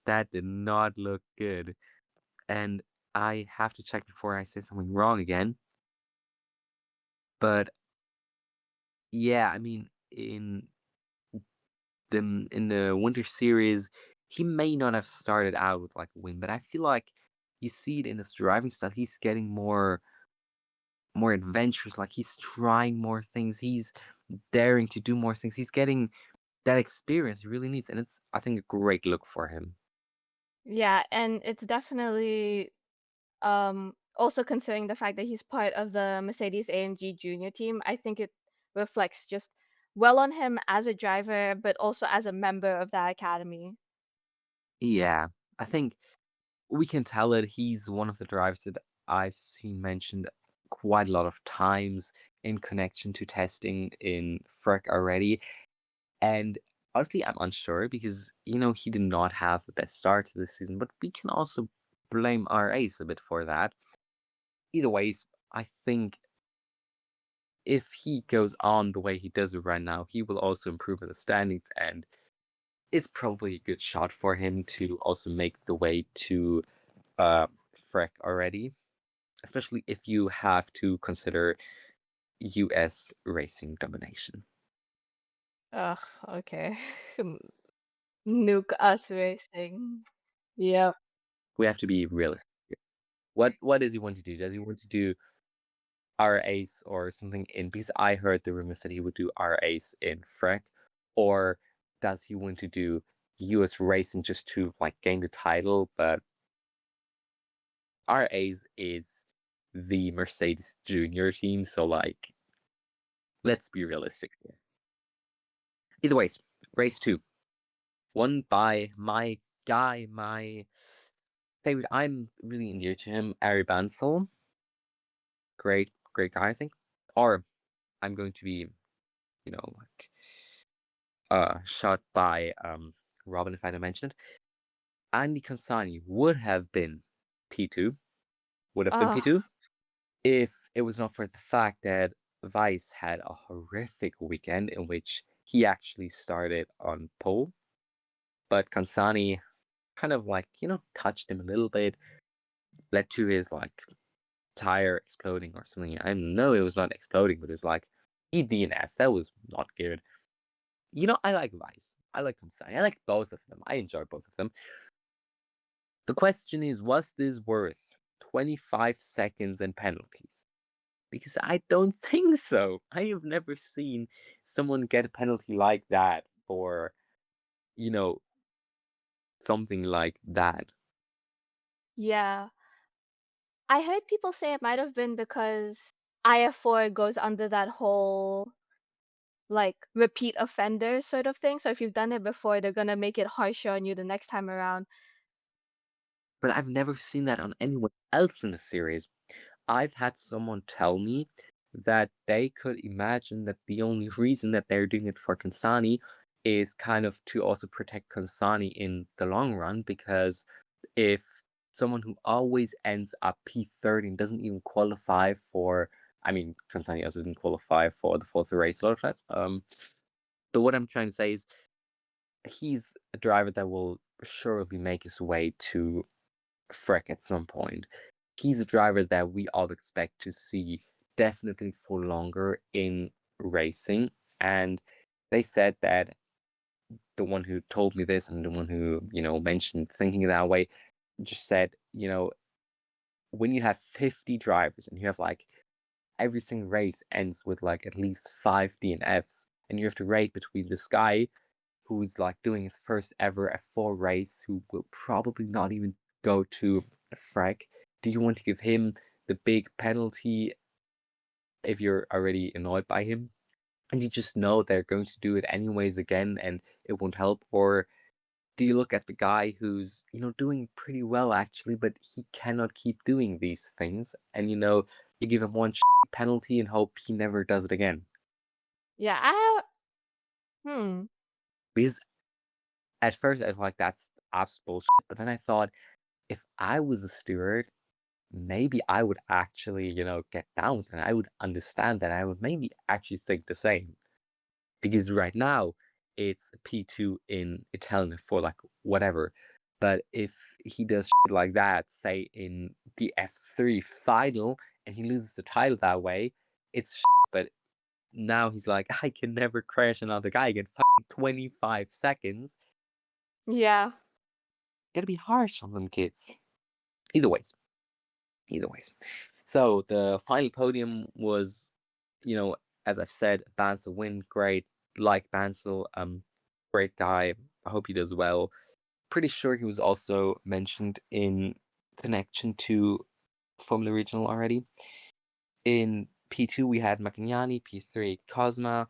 [SPEAKER 3] that did not look good." And I have to check before I say something wrong again. But yeah, I mean, in the winter series, he may not have started out with like a win, but I feel like you see it in his driving style. He's getting more adventurous. Like he's trying more things. He's daring to do more things. He's getting that experience he really needs, and it's I think a great look for him.
[SPEAKER 2] Yeah, and it's definitely also considering the fact that he's part of the Mercedes AMG junior team, I think it reflects just well on him as a driver, but also as a member of that academy.
[SPEAKER 3] Yeah, I think we can tell that he's one of the drivers that I've seen mentioned quite a lot of times in connection to testing in Freck already. And honestly, I'm unsure because, he did not have the best start to this season, but we can also blame our ace a bit for that. Either ways, I think if he goes on the way he does it right now, he will also improve in the standings, and it's probably a good shot for him to also make the way to Freck already, especially if you have to consider US racing domination.
[SPEAKER 2] Ugh, okay. Nuke us racing. Yep.
[SPEAKER 3] We have to be realistic here. What does he want to do? Does he want to do our ace or something in, because I heard the rumors that he would do our ace in Freck, or does he want to do US racing just to like gain the title? But our ace is the Mercedes Junior team, so like let's be realistic here. Either ways, race 2 won by my guy, my favorite. I'm really endeared to him, Ari Bansal. great guy, I think. Or I'm going to be, like shot by Robin if I don't mention it. Andy Consani would have been
[SPEAKER 2] Oh,
[SPEAKER 3] P2 if it was not for the fact that Vice had a horrific weekend in which he actually started on pole, but Consani kind of like, touched him a little bit, led to his like tire exploding or something. I know it was not exploding, but it was like he DNF. That was not good. I like Vice. I like Consani. I like both of them. I enjoy both of them. The question is, was this worth 25 seconds and penalties? Because I don't think so. I have never seen someone get a penalty like that for, you know, something like that.
[SPEAKER 2] yeah. I heard people say it might have been because IF4 goes under that whole like repeat offender sort of thing. So if you've done it before, they're gonna make it harsher on you the next time around.
[SPEAKER 3] But I've never seen that on anyone else in the series. I've had someone tell me that they could imagine that the only reason that they're doing it for Kansani is kind of to also protect Kansani in the long run, because if someone who always ends up P30 and doesn't even qualify for, I mean, Kansani also didn't qualify for the fourth race a lot of that. But what I'm trying to say is he's a driver that will surely make his way to Freck at some point. He's a driver that we all expect to see definitely for longer in racing. And they said that the one who told me this and the one who, mentioned thinking that way just said, when you have 50 drivers and you have like every single race ends with like at least 5 DNFs, and you have to rate between this guy who's like doing his first ever F4 race, who will probably not even go to a frac. Do you want to give him the big penalty if you're already annoyed by him? And you just know they're going to do it anyways again and it won't help? Or do you look at the guy who's, doing pretty well actually, but he cannot keep doing these things, and you give him one penalty and hope he never does it again?
[SPEAKER 2] Yeah, hmm.
[SPEAKER 3] Because at first I was like, that's absolute bullshit. But then I thought, if I was a steward, maybe I would actually, get down with it. I would understand that. I would maybe actually think the same. Because right now it's P2 in Italian for like whatever. But if he does shit like that, say in the F3 final, and he loses the title that way, it's shit. But now he's like, I can never crash another guy again. 25 seconds.
[SPEAKER 2] Yeah.
[SPEAKER 3] Gotta be harsh on them kids. Either ways. So the final podium was, as I've said, Bansel win, great. Like Bansel, great guy. I hope he does well. Pretty sure he was also mentioned in connection to Formula Regional already. In P2 we had Magnani, P3 Cosma.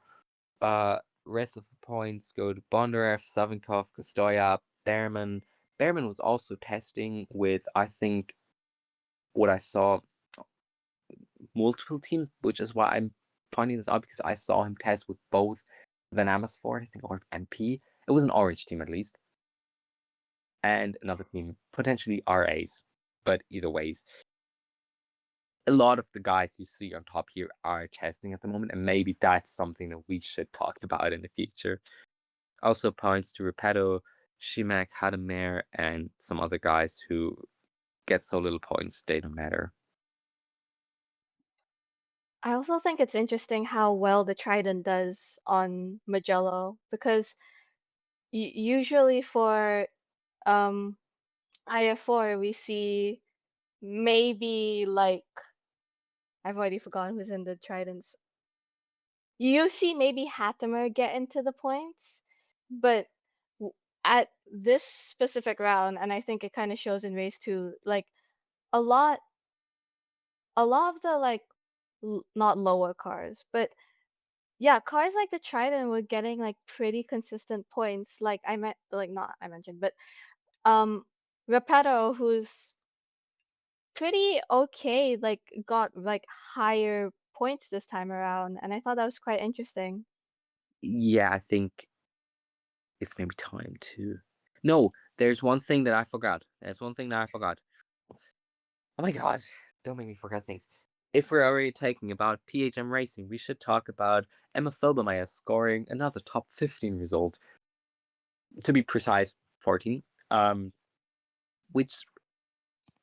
[SPEAKER 3] Rest of the points go to Bondarev, Savinkov, Kostoya, Behrman. Behrman was also testing with, I think, what I saw, multiple teams, which is why I'm pointing this out, because I saw him test with both Van Amersfoort, I think, or MP. It was an orange team at least, and another team, potentially RAs, but either ways. A lot of the guys you see on top here are testing at the moment, and maybe that's something that we should talk about in the future. Also points to Repetto, Shimak, Hadamir, and some other guys who get so little points they don't matter.
[SPEAKER 2] I also think it's interesting how well the Trident does on Mugello because usually for um IF4 we see maybe like I've already forgotten who's in the Tridents. You see maybe Hattemer get into the points, but w- at this specific round, and I think it kind of shows in race 2, like a lot a lot of the like not lower cars, but yeah, cars like the Trident were getting like pretty consistent points. Like I meant, like not I mentioned, but um, Repetto, who's pretty okay, like got like higher points this time around, and I thought that was quite interesting.
[SPEAKER 3] Yeah, I think it's maybe time to. No, there's one thing that I forgot. There's one thing that I forgot. Oh my god, don't make me forget things. If we're already talking about PHM racing, we should talk about Emma Philbermeyer scoring another top 15 result. To be precise, 14. Which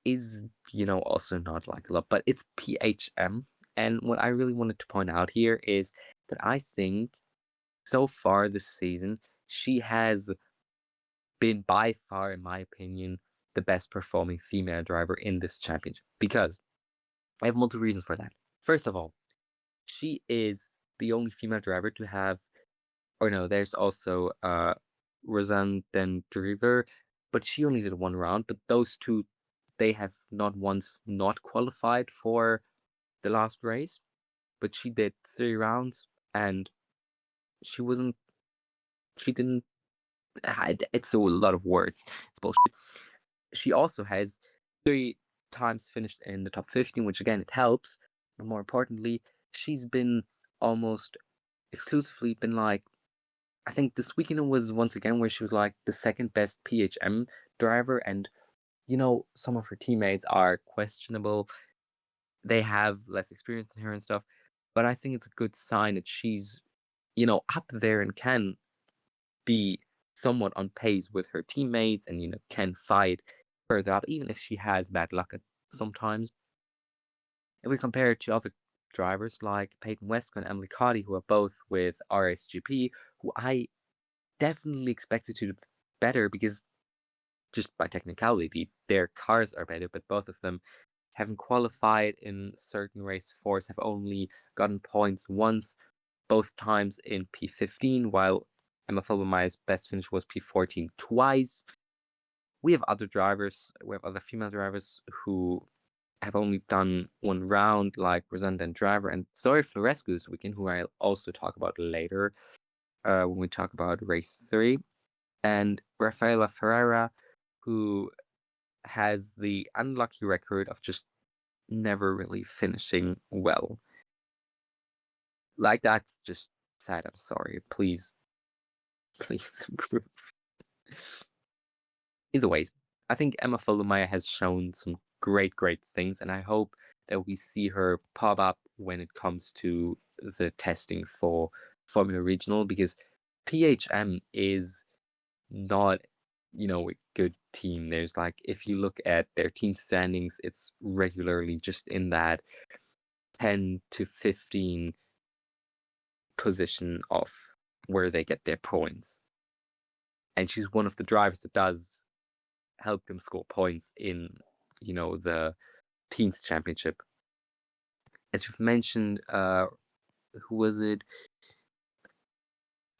[SPEAKER 3] is, also not like a lot, but it's PHM. And what I really wanted to point out here is that I think so far this season, she has been by far, in my opinion, the best performing female driver in this championship. Because I have multiple reasons for that. First of all, she is the only female driver to have, or no, there's also Rosanne Den Driver, but she only did one round. But those two, they have not once not qualified for the last race, but she did 3 rounds and she wasn't, she didn't, it's a lot of words. It's bullshit. She also has 3 times finished in the top 15, which again, it helps. But more importantly, she's been almost exclusively been like, I think this weekend was once again where she was like the second best PHM driver. And, some of her teammates are questionable. They have less experience than her and stuff. But I think it's a good sign that she's, up there and can be somewhat on pace with her teammates and, can fight further up, even if she has bad luck at sometimes. If we compare it to other drivers like Peyton Westcott and Emily Cotty, who are both with RSGP, who I definitely expected to do better because just by technicality, their cars are better, but both of them haven't qualified in certain race fours, have only gotten points once, both times in P15, while Emma Philbermeyer's best finish was P14 twice. We have other female drivers who have only done one round, like Rosanne Driver and Zoe Florescu this weekend, who I'll also talk about later when we talk about race 3. And Rafaela Ferreira, who has the unlucky record of just never really finishing well. Like, that's just sad. I'm sorry. Please improve. Either ways, I think Emma Philbermeyer has shown some great things, and I hope that we see her pop up when it comes to the testing for Formula Regional, because PHM is not, a good team. There's like, if you look at their team standings, it's regularly just in that 10 to 15 position of where they get their points. And she's one of the drivers that does help them score points in, the teams championship. As you've mentioned, who was it?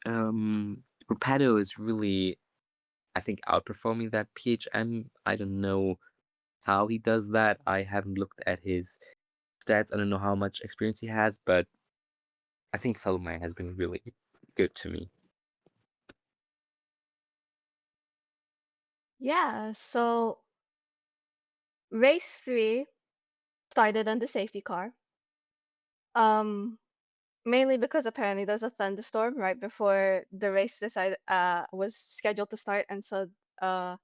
[SPEAKER 3] Rapato is really, I think, outperforming that PHM. I don't know how he does that. I haven't looked at his stats. I don't know how much experience he has, but I think Philbermeyer has been really good to me.
[SPEAKER 2] Yeah, so race 3 started on the safety car. Mainly because apparently there's a thunderstorm right before the race was scheduled to start, and so uh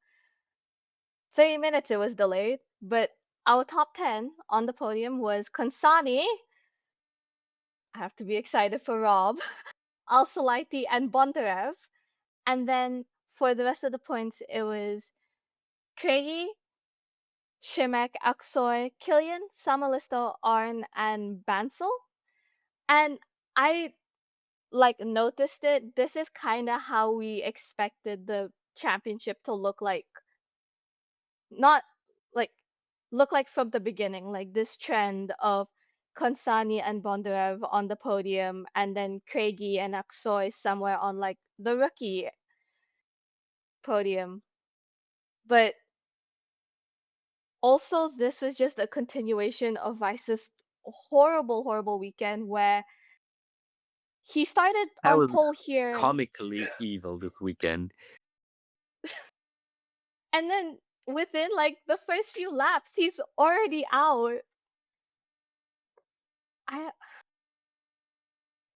[SPEAKER 2] 30 minutes it was delayed. But our top 10 on the podium was Consani. I have to be excited for Rob, Al-Sulaiti, and Bondarev. And then for the rest of the points, it was Craigie, Shimek, Aksoy, Killian, Samalisto, Arn, and Bansel. And I noticed it. This is kind of how we expected the championship to look like. Not like look like from the beginning, like this trend of Konsani and Bondarev on the podium, and then Craigie and Aksoy somewhere on like the rookie podium. But also, this was just a continuation of Vice's horrible weekend where he started
[SPEAKER 3] That
[SPEAKER 2] on
[SPEAKER 3] was
[SPEAKER 2] pole here,
[SPEAKER 3] comically evil this weekend.
[SPEAKER 2] and then within like the first few laps, he's already out. I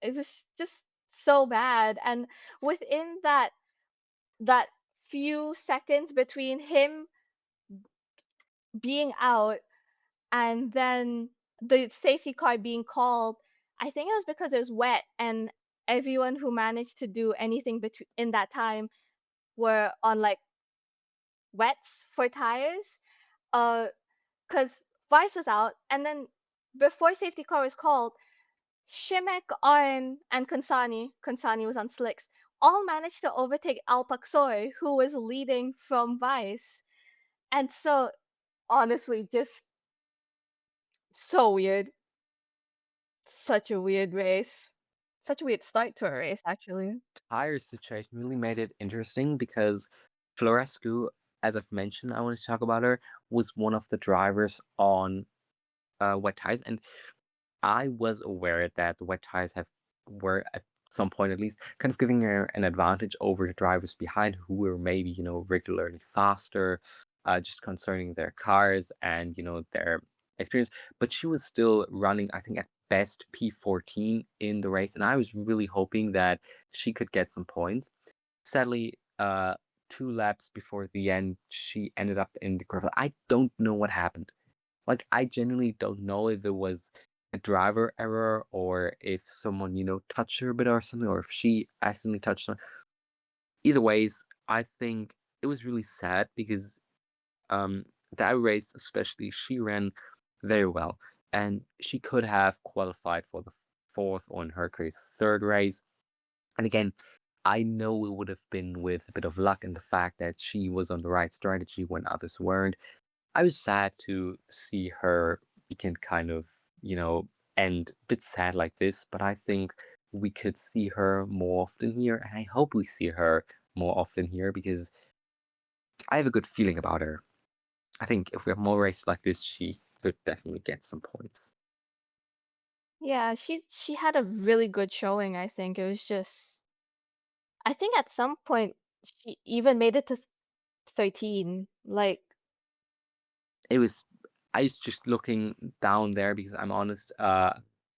[SPEAKER 2] It was just so bad, and within that few seconds between him being out and then the safety car being called, I think it was because it was wet and everyone who managed to do anything between in that time were on like wets for tires. Because Vice was out, and then before safety car was called, Shimek, Arn, and Kansani was on slicks, all managed to overtake Alpaxor, who was leading from Vice. And so, honestly, just so weird. Such a weird race. Such a weird start to a race, actually.
[SPEAKER 3] Tire situation really made it interesting because Florescu, as I've mentioned, I wanted to talk about her, was one of the drivers on wet tires, and I was aware that the wet tires were at some point at least kind of giving her an advantage over the drivers behind who were maybe regularly faster, just concerning their cars and their experience. But she was still running, I think, at best P14 in the race, and I was really hoping that she could get some points. Sadly, 2 laps before the end, she ended up in the gravel. I don't know what happened. Like, I genuinely don't know if it was a driver error or if someone, touched her a bit or something, or if she accidentally touched someone. Either ways, I think it was really sad because that race, especially, she ran very well. And she could have qualified for the fourth, or in her case, third race. And again, I know it would have been with a bit of luck and the fact that she was on the right strategy when others weren't. I was sad to see her weekend kind of, end a bit sad like this, but I think we could see her more often here, and I hope we see her more often here because I have a good feeling about her. I think if we have more races like this, she could definitely get some points.
[SPEAKER 2] Yeah, she had a really good showing, I think. It was just I think at some point she even made it to 13. Like,
[SPEAKER 3] It was I was just looking down there because I'm honest,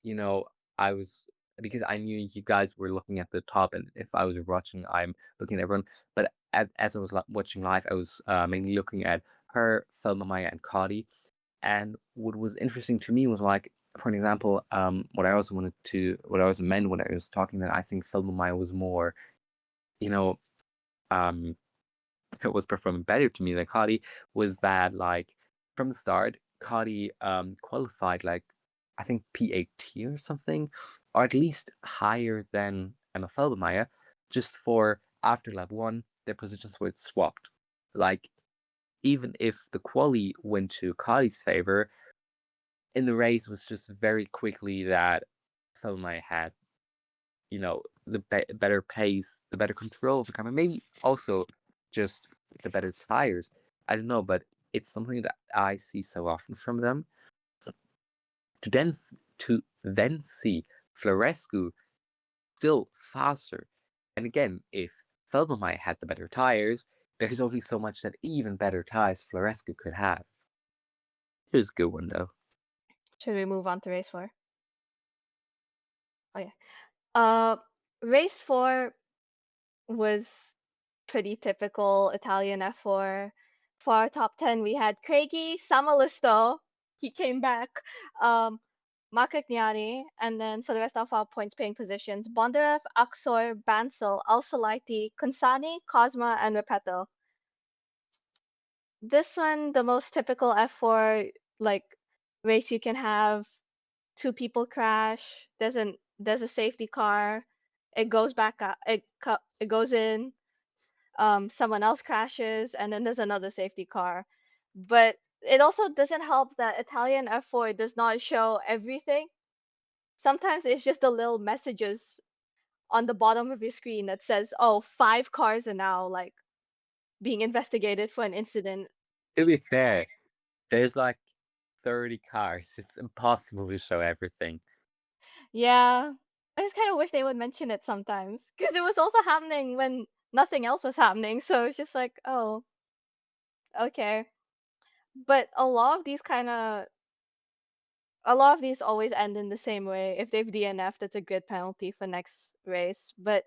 [SPEAKER 3] you know, I was because I knew you guys were looking at the top, and if I was watching, I'm looking at everyone. But as I was watching live, I was mainly looking at her, Thelma, Maya, and Cody. And what was interesting to me was like, for an example, what I also meant when I was talking that I think Thelma Maya was more, you know, um, it was performing better to me than Cody was that like from the start, Cody qualified like I think P18 or something, or at least higher than Emma Felbermeyer, just for after lap one, their positions were swapped. Like even if the quali went to Cody's favor, in the race was just very quickly that Felbermeyer had the better pace, the better control of the car, and maybe also just the better tires. I don't know, but it's something that I see so often from them. To then see Florescu still faster, and again, if Feldmai had the better tires, there's only so much that even better tires Florescu could have. It was a good one though.
[SPEAKER 2] should we move on to race 4? Oh yeah. Uh, race 4 was pretty typical Italian F4. For our top 10, we had Craigie, Samalisto, he came back, Macagnani, and then for the rest of our points paying positions, Bondarev, Axor, Bansal, Alsalaiti, Consani, Cosma, and Repetto. This one, the most typical F4 like race you can have. Two people crash. There's a safety car. It goes back out. It goes in. Someone else crashes, and then there's another safety car. But it also doesn't help that Italian F4 does not show everything. Sometimes it's just the little messages on the bottom of your screen that says, "Oh, 5 cars are now like being investigated for an incident."
[SPEAKER 3] To be fair, there's like 30 cars. It's impossible to show everything.
[SPEAKER 2] Yeah, I just kind of wish they would mention it sometimes because it was also happening when nothing else was happening. So it's just like, oh. Okay. But a lot of these always end in the same way. If they've DNF, that's a good penalty for next race. But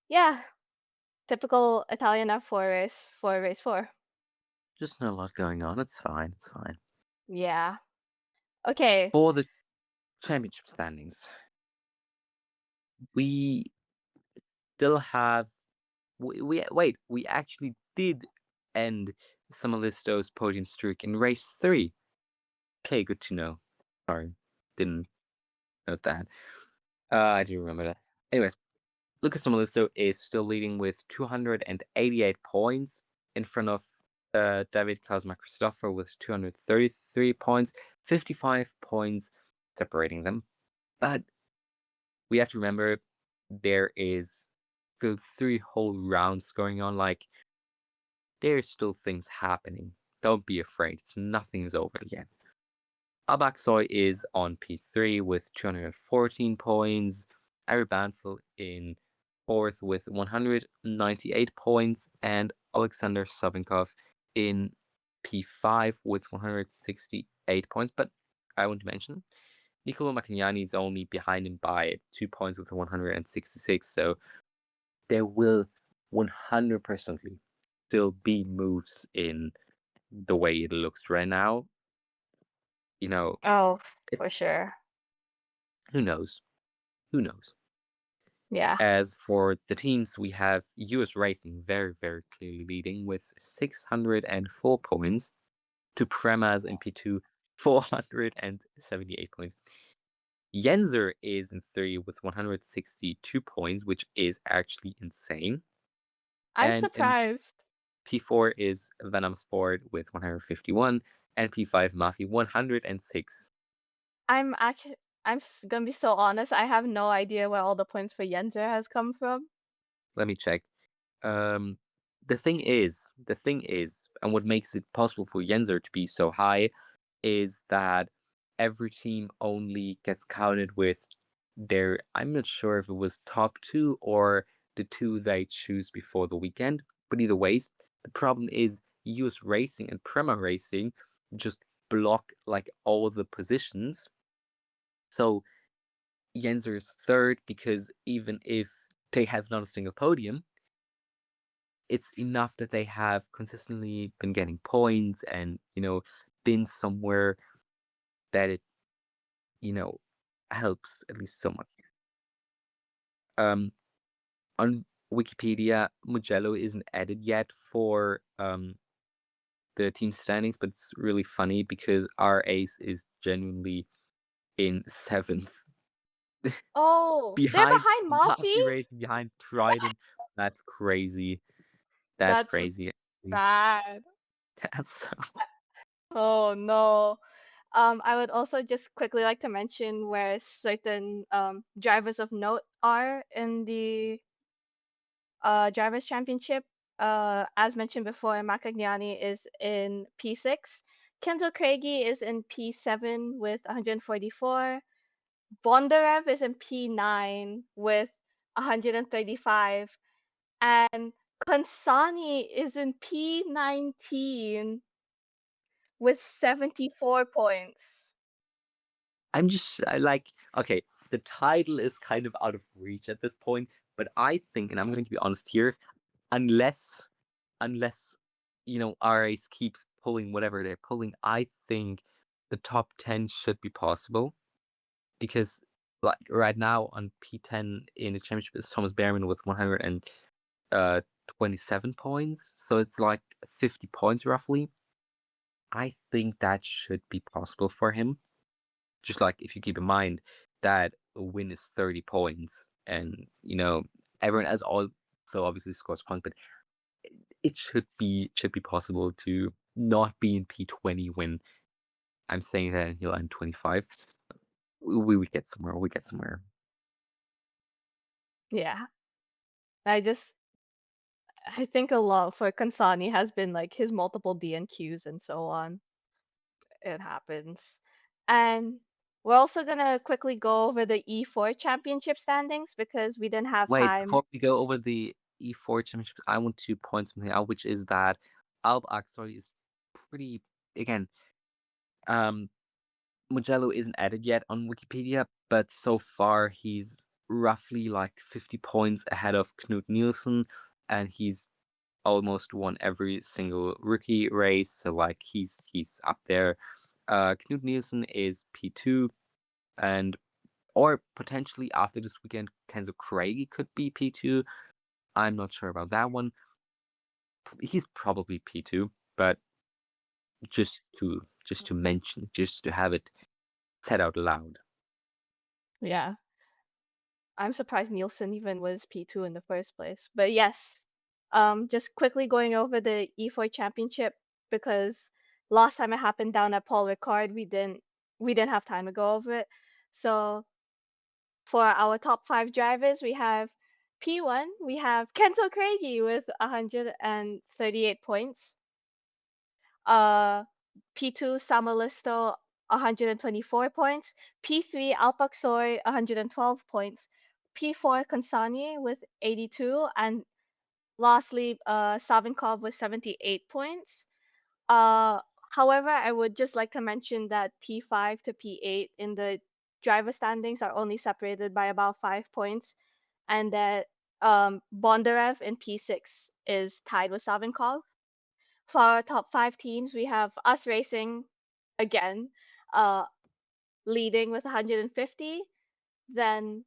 [SPEAKER 2] yeah, typical Italian F4 race for race 4.
[SPEAKER 3] Just not a lot going on. It's fine. It's fine.
[SPEAKER 2] Yeah. Okay.
[SPEAKER 3] For the championship standings, we still have. We actually did end Samalisto's podium streak in race 3. Okay, good to know. Sorry, didn't note that. I do remember that. Anyways, Lucas Samalisto is still leading with 288 points in front of David Kazma Christopher with 233 points, 55 points separating them. But we have to remember there is still 3 whole rounds going on. Like, there's still things happening. Don't be afraid. Nothing is over yet. Abaksoy is on P3 with 214 points. Ari Bansel in 4th with 198 points. And Alexander Sabinkov in P5 with 168 points. But I want to mention, Nicolo Macagnani is only behind him by 2 points with 166. So there will 100% still be moves in the way it looks right now. You know,
[SPEAKER 2] Oh, for
[SPEAKER 3] it's
[SPEAKER 2] sure.
[SPEAKER 3] who knows? Who knows?
[SPEAKER 2] Yeah.
[SPEAKER 3] As for the teams, we have US Racing very, very clearly leading with 604 points to Prema's in P2, 478 points. Yenzer is in 3 with 162 points, which is actually insane.
[SPEAKER 2] I'm
[SPEAKER 3] And in
[SPEAKER 2] surprised.
[SPEAKER 3] P4 is Venom Sport with 151 and P5 Mafia 106.
[SPEAKER 2] I'm gonna be so honest. I have no idea where all the points for Yenzer has come from.
[SPEAKER 3] Let me check. The thing is, and what makes it possible for Yenzer to be so high is that every team only gets counted with their, I'm not sure if it was top 2 or the 2 they choose before the weekend, but either ways, the problem is US Racing and Prema Racing just block like all the positions. So Yenzer is 3rd because even if they have not a single podium, it's enough that they have consistently been getting points and, been somewhere that it, helps at least somewhat. On Wikipedia, Mugello isn't added yet for the team standings, but it's really funny because our ace is genuinely in 7th.
[SPEAKER 2] Oh, they're
[SPEAKER 3] behind
[SPEAKER 2] behind Mafi?
[SPEAKER 3] Mafia Racing, behind Trident. That's crazy. That's
[SPEAKER 2] That's
[SPEAKER 3] crazy.
[SPEAKER 2] bad.
[SPEAKER 3] That's so.
[SPEAKER 2] Oh no. I would also just quickly like to mention where certain drivers of note are in the drivers championship. As mentioned before, Macagnani is in P6. Kenzo Craigie is in P7 with 144. Bondarev is in P9 with 135. And Konsani is in P19 with 74 points.
[SPEAKER 3] Okay, the title is kind of out of reach at this point, but I think, and I'm going to be honest here, unless RAs keeps pulling whatever they're pulling, I think the top 10 should be possible because like right now on P10 in the championship is Thomas Behrman with 127 points, so it's like 50 points roughly. I think that should be possible for him. Just like if you keep in mind that a win is 30 points and everyone else also obviously scores points, but it should be possible to not be in P20 when I'm saying that and he'll end 25. We would get somewhere. We get somewhere.
[SPEAKER 2] Yeah. I think a lot for Kansani has been like his multiple DNQs and so on. It happens. And we're also gonna quickly go over the E4 championship standings because we didn't have
[SPEAKER 3] Wait,
[SPEAKER 2] time.
[SPEAKER 3] before we go over the E4 championship, I want to point something out, which is that Alp Aksoy is pretty again. Um, Mugello isn't added yet on Wikipedia, but so far he's roughly like 50 points ahead of Knut Nielsen, and he's almost won every single rookie race. So like he's up there. Knut Nielsen is P2, and or potentially after this weekend, Kenzo Craigie could be P2. I'm not sure about that one. He's probably P2, but just to mention, just to have it said out loud.
[SPEAKER 2] Yeah. I'm surprised Nielsen even was P2 in the first place. But yes, just quickly going over the E4 championship because last time it happened down at Paul Ricard, we didn't have time to go over it. So for our top 5 drivers, we have P1, we have Kenzo Craigie with 138 points. P2, Samalisto, 124 points. P3, Alpaxoy, 112 points. P4, Konsani with 82. And lastly, Savinkov with 78 points. Uh, However, I would just like to mention that P5 to P8 in the driver standings are only separated by about 5 points, and that Bondarev in P6 is tied with Savinkov. For our top 5 teams, we have us racing again, uh, leading with 150. Then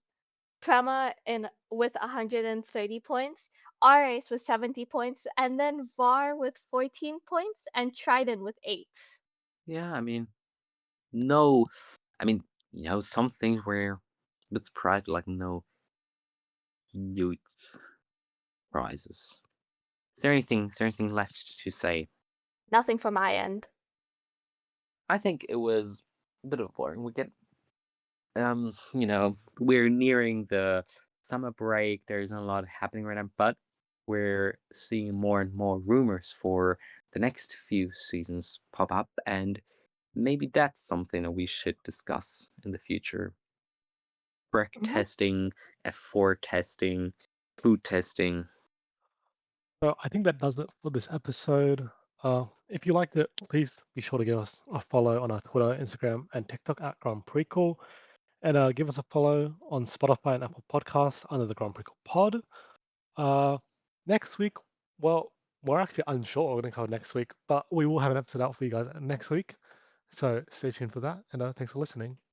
[SPEAKER 2] Prema in with 130 points, RAce with 70 points, and then VAR with 14 points, and Trident with 8.
[SPEAKER 3] Yeah, no, I mean, some things were a bit surprised, like no huge prizes. Is there anything left to say?
[SPEAKER 2] Nothing from my end.
[SPEAKER 3] I think it was a bit of boring. We're nearing the summer break. There's not a lot happening right now, but we're seeing more and more rumors for the next few seasons pop up, and maybe that's something that we should discuss in the future. Break
[SPEAKER 2] Mhm.
[SPEAKER 3] testing, F4 testing, food testing.
[SPEAKER 1] So I think that does it for this episode. If you liked it, please be sure to give us a follow on our Twitter, Instagram, and TikTok at Grand Prixquel, and give us a follow on Spotify and Apple Podcasts under the Grand Prixquel Pod. Uh, Next week, well, we're actually unsure what we're going to cover next week, but we will have an episode out for you guys next week. So stay tuned for that, and thanks for listening.